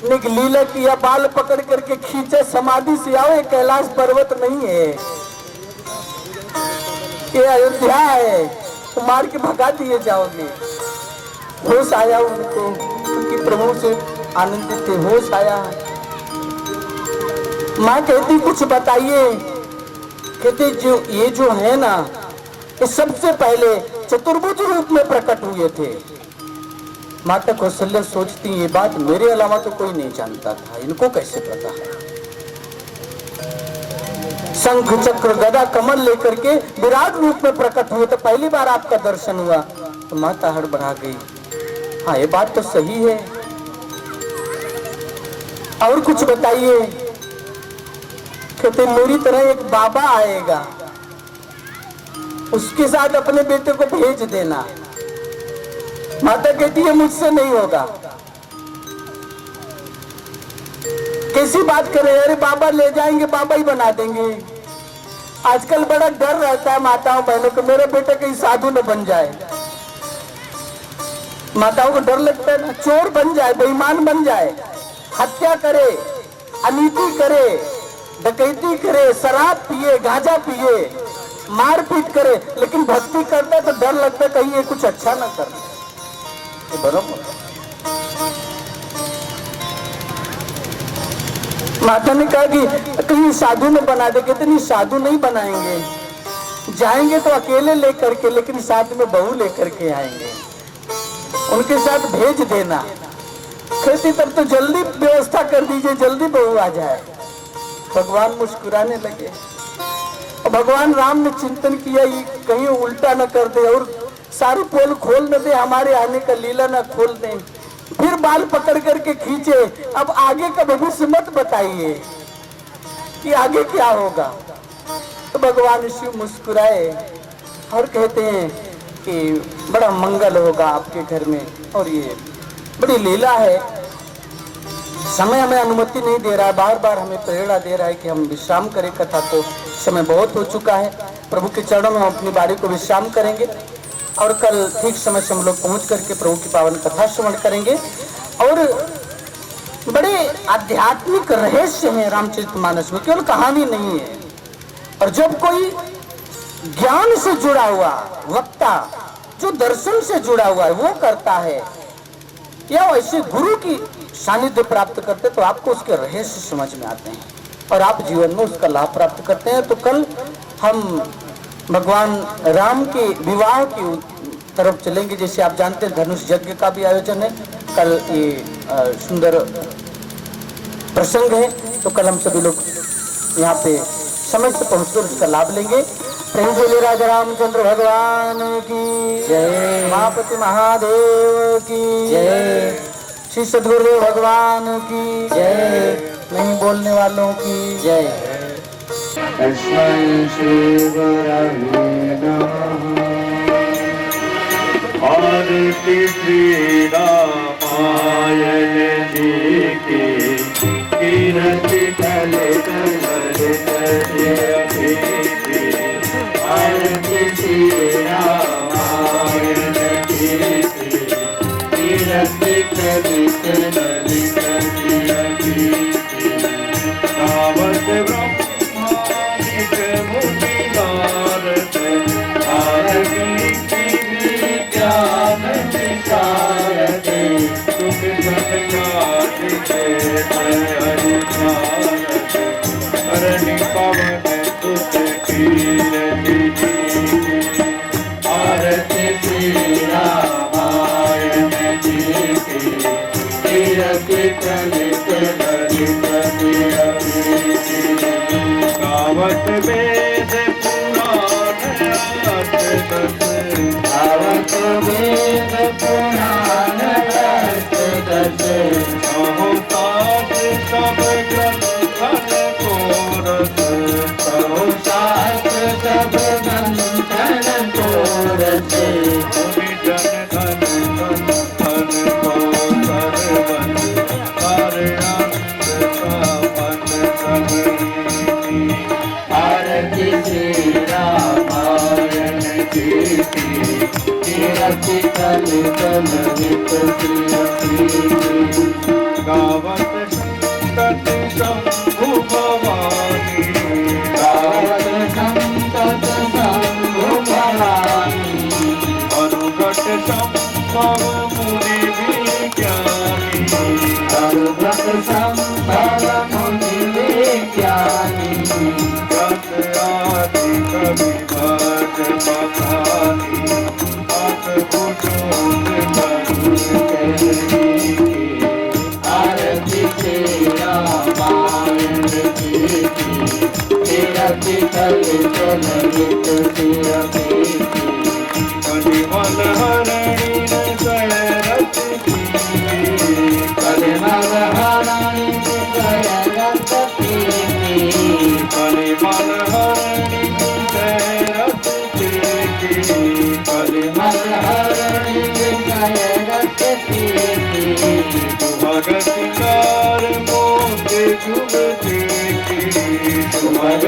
ने लीला किया, बाल पकड़ करके खींचे, समाधि से आओ, ये कैलाश पर्वत नहीं है, ये अयोध्या है, तो मार के भगा दिए जाओगे। होश आया उनको, क्योंकि प्रभु से आनंदित थे, होश आया। माँ कहती कुछ बताइए। कहते जो है ना, ये सबसे पहले चतुर्भुज रूप में प्रकट हुए थे। माता कौशल्या सोचती ये बात मेरे अलावा तो कोई नहीं जानता था, इनको कैसे पता है। शंख चक्र गदा कमल लेकर के विराट रूप में प्रकट हुए, तो पहली बार आपका दर्शन हुआ। तो माता हड़बड़ा गई, हाँ ये बात तो सही है, और कुछ बताइए। कहते मेरी तरह एक बाबा आएगा, उसके साथ अपने बेटे को भेज देना। माता कहती है मुझसे नहीं होगा। कैसी बात करें, अरे बाबा ले जाएंगे, बाबा ही बना देंगे। आजकल बड़ा डर रहता है माताओं बहनों को, मेरे बेटे कहीं साधु न बन जाए। माताओं को डर लगता है ना, चोर बन जाए, बेईमान बन जाए, हत्या करे, अनीति करे, डकैती करे, शराब पिए, गांजा पिए, मारपीट करे, लेकिन भक्ति करता है तो डर लगता है कहीं ये कुछ अच्छा ना कर। ये बरोबर माता ने कहा कि कहीं साधु न बना दे, कहते नहीं साधु नहीं बनाएंगे, जाएंगे तो अकेले लेकर के, लेकिन साथ में बहू लेकर के आएंगे, उनके साथ भेज देना। कहती तब तो जल्दी व्यवस्था कर दीजिए, जल्दी बहू आ जाए। भगवान मुस्कुराने लगे और भगवान राम ने चिंतन किया ये कहीं उल्टा न कर दे और सारी पोल खोल न दे, हमारे आने का लीला न खोल दे। फिर बाल पकड़ करके खींचे, अब आगे का भविष्य मत बताइए कि आगे क्या होगा। तो भगवान शिव मुस्कुराए और कहते हैं कि बड़ा मंगल होगा आपके घर में, और ये बड़ी लीला है। समय हमें अनुमति नहीं दे रहा है, बार बार हमें प्रेरणा दे रहा है कि हम विश्राम करें कथा को। समय बहुत हो चुका है, प्रभु के चरणों में हम अपनी बारी को विश्राम करेंगे और कल ठीक समय से हम लोग पहुंच करके प्रभु की पावन कथा श्रवण करेंगे। और बड़े आध्यात्मिक रहस्य हैं रामचरितमानस में, केवल कहानी नहीं है। और जब कोई ज्ञान से जुड़ा हुआ वक्ता जो दर्शन से जुड़ा हुआ है वो करता है या वैसे गुरु की सानिध्य प्राप्त करते, तो आपको उसके रहस्य समझ में आते हैं और आप जीवन में उसका लाभ प्राप्त करते हैं। तो कल हम भगवान राम के विवाह की तरफ चलेंगे। जैसे आप जानते हैं धनुष यज्ञ का भी आयोजन है, कल ये सुंदर प्रसंग है, तो कल हम सभी लोग यहाँ पे समय से पहुंचकर उसका लाभ लेंगे। प्रेम से राजा रामचंद्र भगवान की जय, महापति महादेव की जय, श्री सद्गुरुदेव भगवान की जय, नहीं बोलने वालों की जय। लक्ष्मण श्री गुरवे नमः। आरती श्री रामायण जी की, कीरति कल आरती श्री रामायण जी की, कीरति कल गावत ब्रह्मादिक मुनि नारद, आरती ज्ञान विचारद, तुम करणी पवन तुत कीरति। आरती श्री रामायण जी की, कीरति कलित ललित गावत वेद पुराण अर्थ दस, गावत वेद पुराण अर्थ दस, बहुतात सब ग्रंथन को रस, बहुतात सब ग्रंथन को रस, मुनि जन धन धन धन को सरवन, कारणांत सामन समनी। आरती श्री रामायण जी की, कीरति कल कलित गावत संतत शंभु भवानी, गावत संतत शंभु भवानी, अनुगत संभव मुनि विज्ञानी, अनुगत संभव मुनि विज्ञानी, जत आदि कवि भज बखानी, अत भुजोग आरती श्री रामायण जी की, कीरति कलित ललित कलिमल हरणि शरत की, कलिमल हरणि शरत की, कलिमल हरणि शरत की, कलिमल हरणि शरत की, भगत कार मोते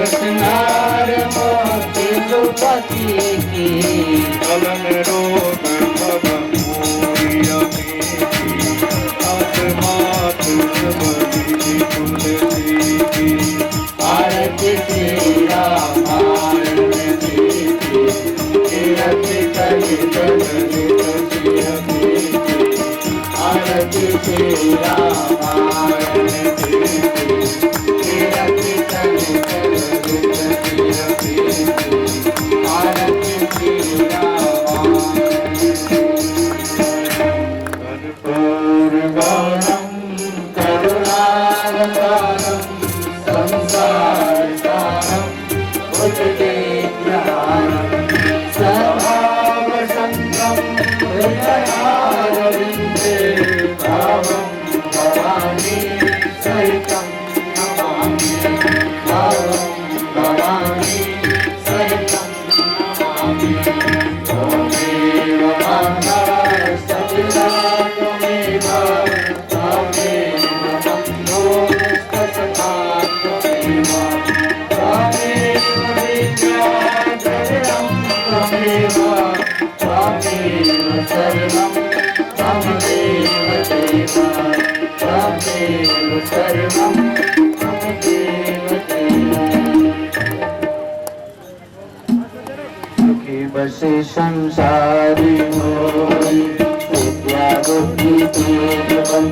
कृष्णार मोती जुपति की कलन रोग भगपूरिया आत्मात सबरी तुलसी की आरती तेरा आरती कली जननी आरती तेरा आरती आरती तेरा कर्पूर गौरम करुणावतारम संसार सारम भुजगेन्द्रहारम स्वभाव संगम हृदयारविन्दे भावं भवानी सहितं नमामि भावं भवानी सहितं नमामि त्वमेव माता सतिता त्वमेव त्वमेव बन्धुस्तथा त्वमेव त्वमेव विद्याधरं त्वमेव त्वमेव सर्वं त्वमेव देव त्वमेव सर्वं त्वमेव देव सुखी बसे संसारी होई विद्या बुद्धि तेजबल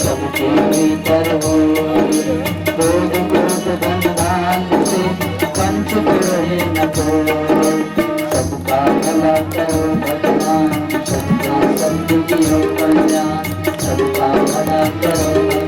सबके भीतर होई क्रोध क्रोध धन धान से पंच रहे न कोई सबका भला करो भगवान सबका सत्य की हो कल्याण सबका भला करो